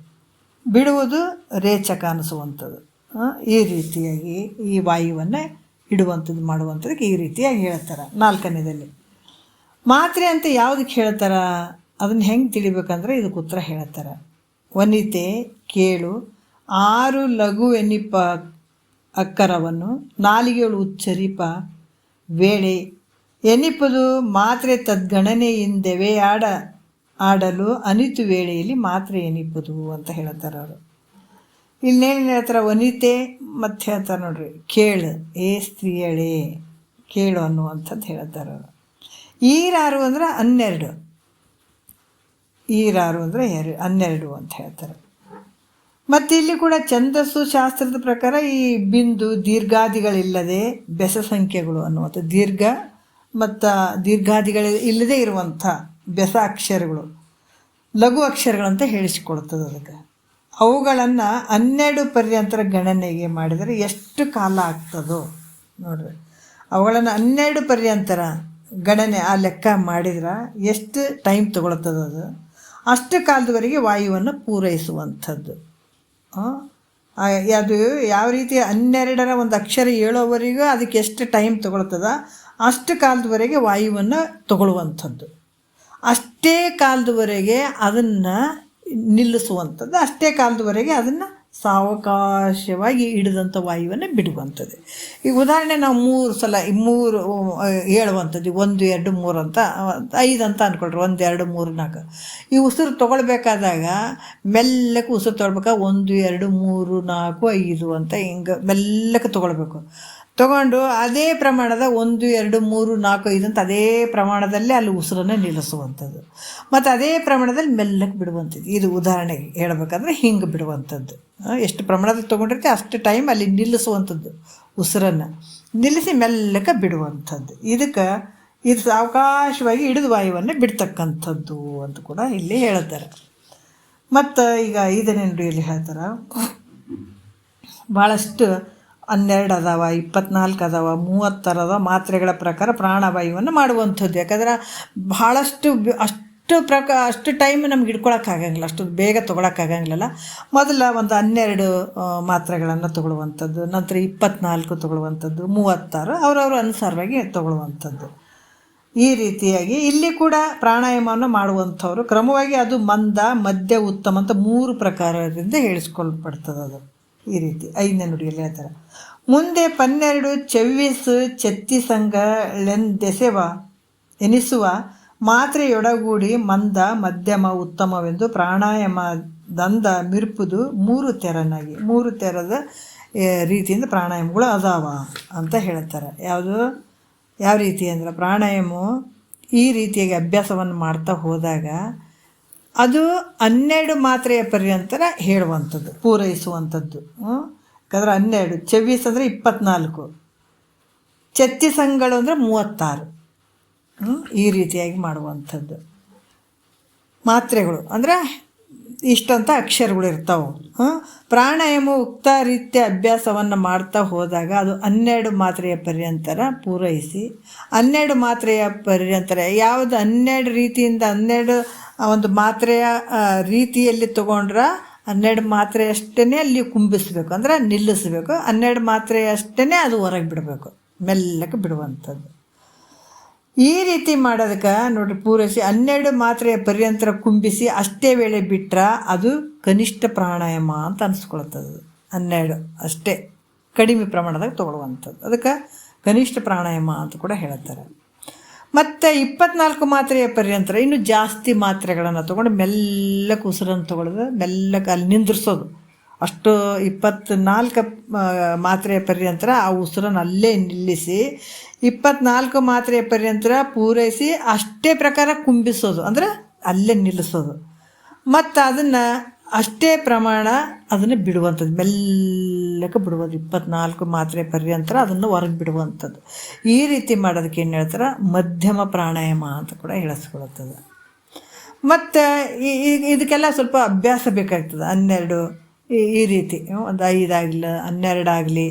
ಬಿಡುವುದು ರೇಚಕ ಅನಿಸುವಂಥದ್ದು. ಈ ರೀತಿಯಾಗಿ ಈ ವಾಯುವನ್ನು ಇಡುವಂಥದ್ದು ಮಾಡುವಂಥದ್ದಕ್ಕೆ ಈ ರೀತಿಯಾಗಿ ಹೇಳ್ತಾರೆ. 4ನೇದಲ್ಲಿ ಮಾತ್ರೆ ಅಂತ ಯಾವುದಕ್ಕೆ ಹೇಳ್ತಾರೆ, ಅದನ್ನು ಹೆಂಗೆ ತಿಳಿಬೇಕಂದ್ರೆ ಇದಕ್ಕೆ ಉತ್ತರ ಹೇಳ್ತಾರೆ. ವನಿತೆ ಕೇಳು, 6 ಲಘು ಎನ್ನಿಪ ಅಕ್ಕರವನ್ನು ನಾಲಿಗೆಗಳು ಉಚ್ಚರಿಪ ವೇಳೆ ಎನ್ನಿಪುದು ಮಾತ್ರೆ ತದ್ಗಣನೆಯಿಂದವೇ ಆಡಲು ಅನಿತು ವೇಳೆಯಲ್ಲಿ ಮಾತ್ರೆ ಎನ್ನಿಪುದು ಅಂತ ಹೇಳ್ತಾರೆ ಅವರು. ಇಲ್ಲೇನು ಹೇಳ್ತಾರೆ, ವನಿತೆ ಮತ್ತು ಹೇಳ್ತಾರೆ ನೋಡ್ರಿ, ಕೇಳು ಏ ಸ್ತ್ರೀಯಳೇ ಕೇಳು ಅನ್ನುವಂಥದ್ದು ಹೇಳ್ತಾರೆ ಅವರು. ಈರಾರು ಅಂದ್ರೆ 12, ಈರಾರು ಅಂದರೆ 12 ಅಂತ ಹೇಳ್ತಾರೆ. ಮತ್ತು ಇಲ್ಲಿ ಕೂಡ ಛಂದಸ್ಸು ಶಾಸ್ತ್ರದ ಪ್ರಕಾರ ಈ ಬಿಂದು ದೀರ್ಘಾದಿಗಳಿಲ್ಲದೆ ಬೆಸ ಸಂಖ್ಯೆಗಳು ಅನ್ನುವಂಥ ದೀರ್ಘ ಮತ್ತು ದೀರ್ಘಾದಿಗಳು ಇಲ್ಲದೆ ಇರುವಂಥ ಬೆಸ ಅಕ್ಷರಗಳು ಲಘು ಅಕ್ಷರಗಳಂತ ಹೇಳಿಸಿಕೊಡ್ತದೆ. ಅದಕ್ಕೆ ಅವುಗಳನ್ನು 12 ಪರ್ಯಂತರ ಗಣನೆಗೆ ಮಾಡಿದರೆ ಎಷ್ಟು ಕಾಲ ಆಗ್ತದೋ ನೋಡ್ರಿ. ಅವುಗಳನ್ನು 12 ಪರ್ಯಂತರ ಗಣನೆ ಆ ಲೆಕ್ಕ ಮಾಡಿದ್ರೆ ಎಷ್ಟು ಟೈಮ್ ತೊಗೊಳ್ತದೆ, ಅಷ್ಟು ಕಾಲದವರೆಗೆ ವಾಯುವನ್ನು ಪೂರೈಸುವಂಥದ್ದು. ಅದು ಯಾವ ರೀತಿ 12ರ ಒಂದು ಅಕ್ಷರ ಹೇಳೋವರೆಗೂ ಅದಕ್ಕೆ ಎಷ್ಟು ಟೈಮ್ ತೊಗೊಳ್ತದ, ಅಷ್ಟು ಕಾಲದವರೆಗೆ ವಾಯುವನ್ನು ತಗೊಳ್ಳುವಂಥದ್ದು, ಅಷ್ಟೇ ಕಾಲದವರೆಗೆ ಅದನ್ನು ನಿಲ್ಲಿಸುವಂಥದ್ದು, ಅಷ್ಟೇ ಕಾಲದವರೆಗೆ ಅದನ್ನು ಸಾವಕಾಶವಾಗಿ ಹಿಡಿದಂಥ ವಾಯುವನ್ನು ಬಿಡುವಂಥದ್ದು. ಈಗ ಉದಾಹರಣೆ ನಾವು 3 ಸಲ 3 ಹೇಳುವಂಥದ್ದು, 1 2 3 ಅಂತ 5 ಅಂತ ಅಂದ್ಕೊಳ್ರಿ, 1 2 3 4. ಈ ಉಸಿರು ತೊಗೊಳ್ಬೇಕಾದಾಗ ಮೆಲ್ಲಕ್ಕೆ ಉಸಿರು ತೊಗೊಳ್ಬೇಕಾ 1 2 3 4 5 ಅಂತ ಹಿಂಗೆ ಮೆಲ್ಲಕ್ಕೆ ತೊಗೊಳ್ಬೇಕು. ತೊಗೊಂಡು ಅದೇ ಪ್ರಮಾಣದ 1 2 3 4 5 ಅಂತ ಅದೇ ಪ್ರಮಾಣದಲ್ಲೇ ಅಲ್ಲಿ ಉಸಿರನ್ನು ನಿಲ್ಲಿಸುವಂಥದ್ದು, ಮತ್ತು ಅದೇ ಪ್ರಮಾಣದಲ್ಲಿ ಮೆಲ್ಲಕ್ಕೆ ಬಿಡುವಂಥದ್ದು. ಇದು ಉದಾಹರಣೆಗೆ ಹೇಳಬೇಕಂದ್ರೆ ಹಿಂಗೆ ಬಿಡುವಂಥದ್ದು. ಎಷ್ಟು ಪ್ರಮಾಣದಲ್ಲಿ ತೊಗೊಂಡಿರ್ತೀವಿ ಅಷ್ಟು ಟೈಮ್ ಅಲ್ಲಿ ನಿಲ್ಲಿಸುವಂಥದ್ದು, ಉಸಿರನ್ನು ನಿಲ್ಲಿಸಿ ಮೆಲ್ಲಕ್ಕೆ ಬಿಡುವಂಥದ್ದು. ಇದು ಸಾವಕಾಶವಾಗಿ ಹಿಡಿದು ವಾಯುವನ್ನು ಬಿಡ್ತಕ್ಕಂಥದ್ದು ಅಂತ ಕೂಡ ಇಲ್ಲಿ ಹೇಳ್ತಾರೆ. ಮತ್ತು ಈಗ 5ನೇ ನುಡಿಯಲ್ಲಿ ಹೇಳ್ತಾರೆ, ಭಾಳಷ್ಟು 12 ಅದಾವ, 24 ಅದಾವ, 30 ಅದಾವ ಮಾತ್ರೆಗಳ ಪ್ರಕಾರ ಪ್ರಾಣವಾಯುವನ್ನು ಮಾಡುವಂಥದ್ದು. ಯಾಕಂದ್ರೆ ಭಾಳಷ್ಟು ಅಷ್ಟು ಟೈಮ್ ನಮ್ಗೆ ಹಿಡ್ಕೊಳಕ್ಕಾಗಂಗಿಲ್ಲ, ಅಷ್ಟು ಬೇಗ ತೊಗೊಳಕ್ಕಾಗಂಗಿಲ್ಲ. ಮೊದಲ ಒಂದು 12 ಮಾತ್ರೆಗಳನ್ನು ತೊಗೊಳ್ಳುವಂಥದ್ದು, ನಂತರ 24 ತೊಗೊಳ್ಳುವಂಥದ್ದು, 36 ಅವರವ್ರ ಅನುಸಾರವಾಗಿ ತೊಗೊಳ್ಳುವಂಥದ್ದು. ಈ ರೀತಿಯಾಗಿ ಇಲ್ಲಿ ಕೂಡ ಪ್ರಾಣಾಯಾಮವನ್ನು ಮಾಡುವಂಥವ್ರು ಕ್ರಮವಾಗಿ ಅದು ಮಂದ ಮಧ್ಯ ಉತ್ತಮ ಅಂತ 3 ಪ್ರಕಾರದಿಂದ ಹೇಳಿಸ್ಕೊಳ್ಪಡ್ತದೆ. ಅದು ಈ ರೀತಿ 5ನೇ ನುಡಿಯಲ್ಲಿ ಹೇಳ್ತಾರೆ. ಮುಂದೆ 12 ಚೆವ್ವಿಸು ಛತ್ತೀಸಂಗಳೆಂದೆಸೆವ ಎನಿಸುವ ಮಾತ್ರೆಯೊಡಗೂಡಿ ಮಂದ ಮಧ್ಯಮ ಉತ್ತಮವೆಂದು ಪ್ರಾಣಾಯಾಮದಂದ ಮಿರ್ಪುದು 3 ತೆರನಾಗಿ 3 ತೆರದ ರೀತಿಯಿಂದ ಪ್ರಾಣಾಯಾಮಗಳು ಅದಾವ ಅಂತ ಹೇಳ್ತಾರೆ. ಯಾವ ರೀತಿ ಅಂದರೆ, ಪ್ರಾಣಾಯಾಮ ಈ ರೀತಿಯಾಗಿ ಅಭ್ಯಾಸವನ್ನು ಮಾಡ್ತಾ ಹೋದಾಗ ಅದು 12 ಮಾತ್ರೆಯ ಪರ್ಯಂತರ ಹೇಳುವಂಥದ್ದು, ಪೂರೈಸುವಂಥದ್ದು. ಯಾಕಂದ್ರೆ 12 ಚೆವ್ವಿಸ್ ಅಂದರೆ 24, ಛತ್ತೀಸಂಗಳು ಅಂದರೆ 36. ಈ ರೀತಿಯಾಗಿ ಮಾಡುವಂಥದ್ದು. ಮಾತ್ರೆಗಳು ಅಂದರೆ ಇಷ್ಟಂತ ಅಕ್ಷರಗಳು ಇರ್ತಾವೆ. ಪ್ರಾಣಾಯಾಮ ಉಕ್ತ ರೀತಿಯ ಅಭ್ಯಾಸವನ್ನು ಮಾಡ್ತಾ ಹೋದಾಗ ಅದು 12 ಮಾತ್ರೆಯ ಪರ್ಯಂತರ ಪೂರೈಸಿ 12 ಮಾತ್ರೆಯ ಪರ್ಯಂತರ ಯಾವುದು 12 ರೀತಿಯಿಂದ 12 ಒಂದು ಮಾತ್ರೆಯ ರೀತಿಯಲ್ಲಿ ತೊಗೊಂಡ್ರೆ 12 ಮಾತ್ರೆ ಅಷ್ಟೇ ಅಲ್ಲಿ ಕುಂಬಿಸ್ಬೇಕು, ಅಂದರೆ ನಿಲ್ಲಿಸಬೇಕು. 12 ಮಾತ್ರೆ ಅಷ್ಟೇ ಅದು ಹೊರಗೆ ಬಿಡಬೇಕು, ಮೆಲ್ಲಕ್ಕೆ ಬಿಡುವಂಥದ್ದು. ಈ ರೀತಿ ಮಾಡೋದಕ್ಕೆ ನೋಡಿರಿ, ಪೂರೈಸಿ 12 ಮಾತ್ರೆಯ ಪರ್ಯಂತರ ಕುಂಬಿಸಿ ಅಷ್ಟೇ ವೇಳೆ ಬಿಟ್ಟರೆ ಅದು ಕನಿಷ್ಠ ಪ್ರಾಣಾಯಾಮ ಅಂತ ಅನಿಸ್ಕೊಳ್ತದೆ. 12 ಅಷ್ಟೇ ಕಡಿಮೆ ಪ್ರಮಾಣದಾಗ ತೊಗೊಳ್ಳುವಂಥದ್ದು, ಅದಕ್ಕೆ ಕನಿಷ್ಠ ಪ್ರಾಣಾಯಾಮ ಅಂತ ಕೂಡ ಹೇಳ್ತಾರೆ. ಮತ್ತು 24 ಮಾತ್ರೆಯ ಪರ್ಯಂತರ ಇನ್ನೂ ಜಾಸ್ತಿ ಮಾತ್ರೆಗಳನ್ನು ತೊಗೊಂಡು ಮೆಲ್ಲಕ್ಕೆ ಉಸಿರನ್ನು ತೊಗೊಳ್ಳೋದು, ಮೆಲ್ಲಕ್ಕೆ ಅಲ್ಲಿ ನಿಂದ್ರಿಸೋದು. ಅಷ್ಟು 24 ಮಾತ್ರೆಯ ಪರ್ಯಂತರ ಆ ಉಸಿರನ್ನು ಅಲ್ಲೇ ನಿಲ್ಲಿಸಿ 24 ಮಾತ್ರೆಯ ಪರ್ಯಂತರ ಪೂರೈಸಿ ಅಷ್ಟೇ ಪ್ರಕಾರ ಕುಂಬಿಸೋದು, ಅಂದರೆ ಅಲ್ಲೇ ನಿಲ್ಲಿಸೋದು. ಮತ್ತು ಅದನ್ನು ಅಷ್ಟೇ ಪ್ರಮಾಣ ಅದನ್ನು ಬಿಡುವಂಥದ್ದು, ಮೆಲ್ಲಕ್ಕೆ ಬಿಡುವುದು. 24 ಮಾತ್ರೆ ಪರ್ಯಂತರ ಅದನ್ನು ಹೊರಗೆ ಬಿಡುವಂಥದ್ದು. ಈ ರೀತಿ ಮಾಡೋದಕ್ಕೆ ಏನು ಹೇಳ್ತಾರೆ, ಮಧ್ಯಮ ಪ್ರಾಣಾಯಾಮ ಅಂತ ಕೂಡ ಹೇಳಿಸ್ಕೊಳ್ತದೆ. ಮತ್ತು ಇದಕ್ಕೆಲ್ಲ ಸ್ವಲ್ಪ ಅಭ್ಯಾಸ ಬೇಕಾಗ್ತದೆ. 12 ಈ ರೀತಿ ಒಂದು 5 ಆಗಲಿ 12 ಆಗಲಿ,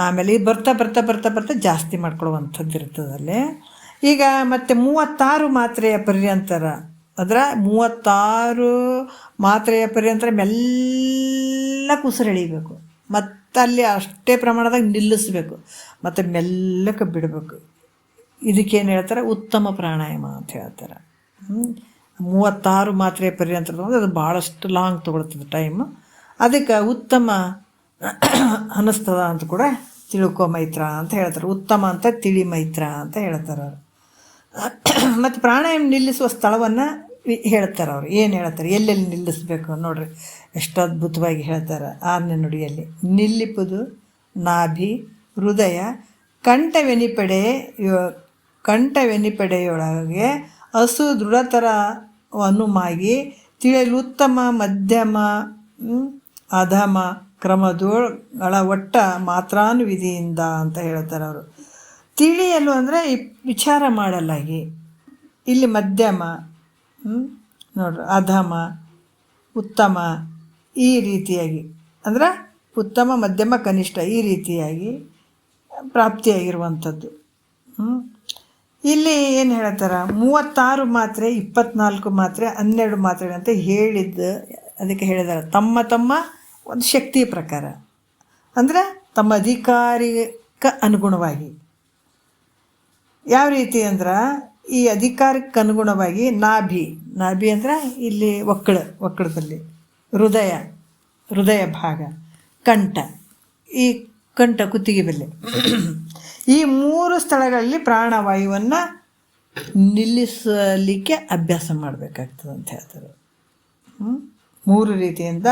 ಆಮೇಲೆ ಈ ಬರ್ತಾ ಜಾಸ್ತಿ ಮಾಡ್ಕೊಳ್ಳುವಂಥದ್ದು ಇರ್ತದಲ್ಲಿ. ಈಗ ಮತ್ತು 36 ಮಾತ್ರೆಯ ಪರ್ಯಂತರ, ಅದರ 36 ಮಾತ್ರೆಯ ಪರ್ಯಂತರ ಮೆಲ್ಲಕ್ಕೆ ಉಸಿರು ಎಳಿಬೇಕು, ಮತ್ತು ಅಲ್ಲಿ ಅಷ್ಟೇ ಪ್ರಮಾಣದಾಗ ನಿಲ್ಲಿಸಬೇಕು, ಮತ್ತು ಮೆಲ್ಲಕ್ಕೆ ಬಿಡಬೇಕು. ಇದಕ್ಕೇನು ಹೇಳ್ತಾರೆ, ಉತ್ತಮ ಪ್ರಾಣಾಯಾಮ ಅಂತ ಹೇಳ್ತಾರೆ. 36 ಮಾತ್ರೆಯ ಪರ್ಯಂತರ ಅದು ಭಾಳಷ್ಟು ಲಾಂಗ್ ತೊಗೊಳ್ತದೆ ಟೈಮು, ಅದಕ್ಕೆ ಉತ್ತಮ ಅನ್ನಿಸ್ತದ ಅಂತ ಕೂಡ ತಿಳ್ಕೊ ಮೈತ್ರ ಅಂತ ಹೇಳ್ತಾರೆ. ಉತ್ತಮ ಅಂತ ತಿಳಿ ಮೈತ್ರ ಅಂತ ಹೇಳ್ತಾರೆ ಅವರು. ಮತ್ತು ಪ್ರಾಣಾಯಾಮ ನಿಲ್ಲಿಸುವ ಸ್ಥಳವನ್ನು ಹೇಳ್ತಾರೆ ಅವರು. ಏನು ಹೇಳ್ತಾರೆ, ಎಲ್ಲೆಲ್ಲಿ ನಿಲ್ಲಿಸಬೇಕು ನೋಡಿರಿ, ಎಷ್ಟು ಅದ್ಭುತವಾಗಿ ಹೇಳ್ತಾರೆ. 6ನೇ ನುಡಿಯಲ್ಲಿ ನಿಲ್ಲಿಪುದು ನಾಭಿ ಹೃದಯ ಕಂಠವೆನಿಪಡೆಯೊಳಗೆ ಹಸು ದೃಢತರ ಅನುಮಾಗಿ ತಿಳಿಯಲು ಉತ್ತಮ ಮಧ್ಯಮ ಅಧಮ ಕ್ರಮದೊಳ ಒಟ್ಟ ಮಾತ್ರಾನುವಿಧಿಯಿಂದ ಅಂತ ಹೇಳ್ತಾರೆ ಅವರು. ತಿಳಿಯಲು ಅಂದರೆ ವಿಚಾರ ಮಾಡಲಾಗಿ, ಇಲ್ಲಿ ಮಧ್ಯಮ ನೋಡ್ರಿ, ಅಧಮ ಉತ್ತಮ ಈ ರೀತಿಯಾಗಿ, ಅಂದ್ರೆ ಉತ್ತಮ ಮಧ್ಯಮ ಕನಿಷ್ಠ ಈ ರೀತಿಯಾಗಿ ಪ್ರಾಪ್ತಿಯಾಗಿರುವಂಥದ್ದು. ಇಲ್ಲಿ ಏನು ಹೇಳ್ತಾರೆ, 36 ಮಾತ್ರೆ 24 ಮಾತ್ರೆ 12 ಮಾತ್ರೆ ಅಂತ ಹೇಳಿದ್ದು ಅದಕ್ಕೆ ಹೇಳಿದ್ದಾರೆ. ತಮ್ಮ ಒಂದು ಶಕ್ತಿಯ ಪ್ರಕಾರ, ಅಂದರೆ ತಮ್ಮ ಅಧಿಕಾರಕ್ಕೆ ಅನುಗುಣವಾಗಿ. ಯಾವ ರೀತಿ ಅಂದ್ರೆ, ಈ ಅಧಿಕಾರಕ್ಕೆ ಅನುಗುಣವಾಗಿ ನಾಭಿ ಅಂದರೆ ಇಲ್ಲಿ ಒಕ್ಕಳದಲ್ಲಿ, ಹೃದಯ ಭಾಗ, ಕಂಠ, ಈ ಕಂಠ ಕುತ್ತಿಗೆ ಬೆಲೆ, ಈ 3 ಸ್ಥಳಗಳಲ್ಲಿ ಪ್ರಾಣವಾಯುವನ್ನು ನಿಲ್ಲಿಸಲಿಕ್ಕೆ ಅಭ್ಯಾಸ ಮಾಡಬೇಕಾಗ್ತದೆ ಅಂತ ಹೇಳ್ತಾರೆ. 3 ರೀತಿಯಿಂದ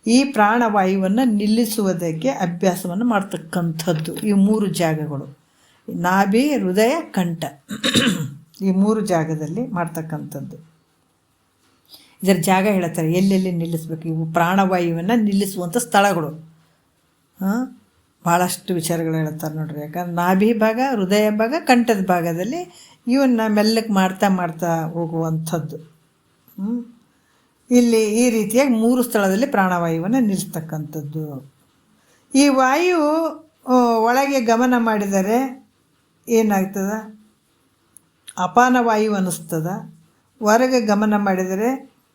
ಈ ಪ್ರಾಣವಾಯುವನ್ನು ನಿಲ್ಲಿಸುವುದಕ್ಕೆ ಅಭ್ಯಾಸವನ್ನು ಮಾಡ್ತಕ್ಕಂಥದ್ದು ಈ 3 ಜಾಗಗಳು, ನಾಭಿ ಹೃದಯ ಕಂಠ, ಈ 3 ಜಾಗದಲ್ಲಿ ಮಾಡ್ತಕ್ಕಂಥದ್ದು. ಇದರ ಜಾಗ ಹೇಳ್ತಾರೆ, ಎಲ್ಲೆಲ್ಲಿ ನಿಲ್ಲಿಸ್ಬೇಕು, ಇವು ಪ್ರಾಣವಾಯುವನ್ನು ನಿಲ್ಲಿಸುವಂಥ ಸ್ಥಳಗಳು. ಭಾಳಷ್ಟು ವಿಚಾರಗಳು ಹೇಳ್ತಾರೆ ನೋಡ್ರಿ. ಯಾಕಂದ್ರೆ ನಾಭಿ ಭಾಗ, ಹೃದಯ ಭಾಗ, ಕಂಠದ ಭಾಗದಲ್ಲಿ ಇವನ್ನ ಮೆಲ್ಲಕ್ಕೆ ಮಾಡ್ತಾ ಹೋಗುವಂಥದ್ದು. ಇಲ್ಲಿ ಈ ರೀತಿಯಾಗಿ 3 ಸ್ಥಳದಲ್ಲಿ ಪ್ರಾಣವಾಯುವನ್ನು ನಿಲ್ಲಿಸ್ತಕ್ಕಂಥದ್ದು. ಈ ವಾಯು ಒಳಗೆ ಗಮನ ಮಾಡಿದರೆ ಏನಾಗ್ತದೆ, ಅಪಾನ ವಾಯು ಅನ್ನಿಸ್ತದ, ಹೊರಗೆ ಗಮನ ಮಾಡಿದರೆ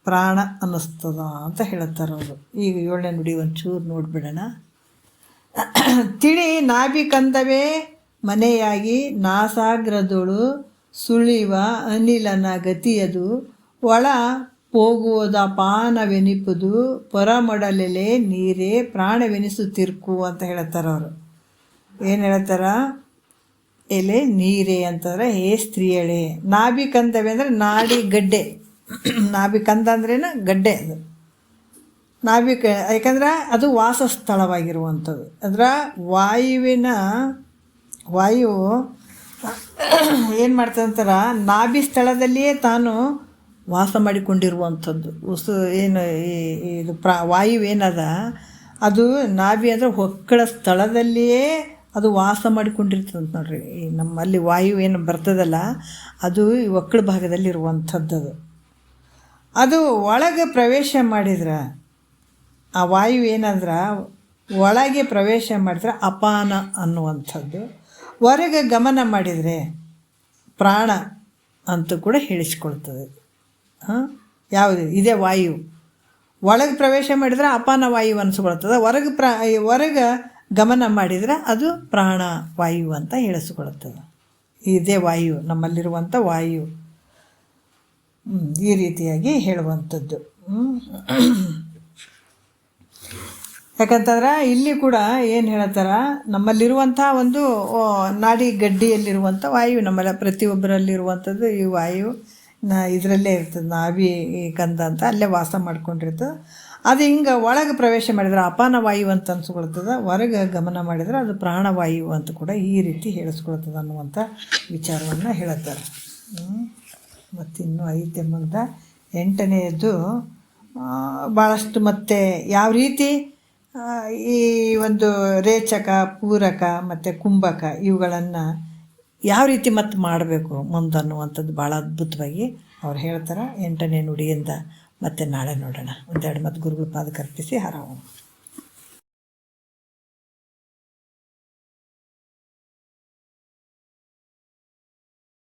ಪ್ರಾಣ ಅನ್ನಿಸ್ತದ ಅಂತ ಹೇಳ್ತಾರೆ ಅವರು. ಈಗ 7ನೇ ನುಡಿ ಒಂಚೂರು ನೋಡಿಬಿಡೋಣ. ತಿಳಿ ನಾಭಿ ಕಂದವೇ ಮನೆಯಾಗಿ ನಾಸಾಗ್ರದೊಳು ಸುಳಿವ ಅನಿಲನ ಗತಿಯದು ಒಳ ಹೋಗುವುದ ಪಾನವೆನಿಪುದು ಪೊರಮೊಡಲೆಲೆ ನೀರೇ ಪ್ರಾಣವೆನಿಸುತ್ತಿರ್ಕು ಅಂತ ಹೇಳ್ತಾರೆ ಅವರು. ಏನು ಹೇಳ್ತಾರ, ಎಲೆ ನೀರೇ ಅಂತಂದರೆ ಹೇ ಸ್ತ್ರೀಯಳೆ. ನಾಭಿ ಕಂದವೆ ಅಂದರೆ ನಾಡಿ ಗಡ್ಡೆ, ನಾಭಿ ಕಂದ ಅಂದ್ರೇನು ಗಡ್ಡೆ, ಅದು ನಾಭಿ ಯಾಕಂದ್ರೆ ಅದು ವಾಸಸ್ಥಳವಾಗಿರುವಂಥದ್ದು. ಅಂದ್ರೆ ವಾಯು ಏನು ಮಾಡ್ತದೆ ಅಂತಾರ, ನಾಭಿ ಸ್ಥಳದಲ್ಲಿಯೇ ತಾನು ವಾಸ ಮಾಡಿಕೊಂಡಿರುವಂಥದ್ದು. ಏನು ಇದು ವಾಯು ಏನದ, ಅದು ನಾಭಿ ಅಂದರೆ ಹೊಕ್ಕಳ ಸ್ಥಳದಲ್ಲಿಯೇ ಅದು ವಾಸ ಮಾಡಿಕೊಂಡಿರ್ತದೆ ನೋಡ್ರಿ. ಈ ನಮ್ಮಲ್ಲಿ ವಾಯು ಏನು ಬರ್ತದಲ್ಲ, ಅದು ಈ ಒಕ್ಕಳ ಭಾಗದಲ್ಲಿ ಇರುವಂಥದ್ದು. ಅದು ಒಳಗೆ ಪ್ರವೇಶ ಮಾಡಿದ್ರೆ, ಆ ವಾಯು ಏನಂದ್ರೆ ಒಳಗೆ ಪ್ರವೇಶ ಮಾಡಿದ್ರೆ ಅಪಾನ ಅನ್ನುವಂಥದ್ದು, ಹೊರಗೆ ಗಮನ ಮಾಡಿದರೆ ಪ್ರಾಣ ಅಂತ ಕೂಡ ಹೇಳಿಸ್ಕೊಳ್ತದೆ. ಯಾವುದು ಇದೇ ವಾಯು. ಒಳಗೆ ಪ್ರವೇಶ ಮಾಡಿದರೆ ಅಪಾನ ವಾಯು ಅನಿಸ್ಕೊಳ್ತದೆ, ಹೊರಗೆ ಗಮನ ಮಾಡಿದರೆ ಅದು ಪ್ರಾಣವಾಯು ಅಂತ ಹೇಳಿಸ್ಕೊಳ್ತದೆ. ಇದೇ ವಾಯು, ನಮ್ಮಲ್ಲಿರುವಂಥ ವಾಯು. ಈ ರೀತಿಯಾಗಿ ಹೇಳುವಂಥದ್ದು. ಯಾಕಂತಂದ್ರೆ ಇಲ್ಲಿ ಕೂಡ ಏನು ಹೇಳ್ತಾರ, ನಮ್ಮಲ್ಲಿರುವಂಥ ಒಂದು ನಾಡಿ ಗಡ್ಡಿಯಲ್ಲಿರುವಂಥ ವಾಯು, ನಮ್ಮೆಲ್ಲ ಪ್ರತಿಯೊಬ್ಬರಲ್ಲಿರುವಂಥದ್ದು ಈ ವಾಯು ಇದರಲ್ಲೇ ಇರ್ತದೆ. ನಾಭಿ ಕಂದ ಅಂತ ಅಲ್ಲೇ ವಾಸ ಮಾಡ್ಕೊಂಡಿರ್ತದೆ. ಅದು ಹಿಂಗೆ ಒಳಗೆ ಪ್ರವೇಶ ಮಾಡಿದ್ರೆ ಅಪಾನ ವಾಯು ಅಂತ ಅನ್ಸ್ಕೊಳ್ತದೆ, ಹೊರಗೆ ಗಮನ ಮಾಡಿದರೆ ಅದು ಪ್ರಾಣವಾಯು ಅಂತ ಕೂಡ ಈ ರೀತಿ ಹೇಳಿಸ್ಕೊಳ್ತದೆ ಅನ್ನುವಂಥ ವಿಚಾರವನ್ನು ಹೇಳ್ತಾರೆ. ಮತ್ತಿನ್ನು ಐತೆ ಮುಂದೆ 8ನೇದು ಭಾಳಷ್ಟು. ಮತ್ತು ಯಾವ ರೀತಿ ಈ ಒಂದು ರೇಚಕ, ಪೂರಕ ಮತ್ತು ಕುಂಭಕ ಇವುಗಳನ್ನು ಯಾವ ರೀತಿ ಮತ್ತೆ ಮಾಡಬೇಕು ಮುಂದನ್ನುವಂಥದ್ದು ಭಾಳ ಅದ್ಭುತವಾಗಿ ಅವ್ರು ಹೇಳ್ತಾರೆ 8ನೇ ನುಡಿಯಿಂದ. ಮತ್ತೆ ನಾಳೆ ನೋಡೋಣ. ಒಂದೆರಡು ಮತ್ತು ಗುರುಗಳ ಪಾದಕ್ಕೆ ಅರ್ಪಿಸಿ ಹರ ಓಂ.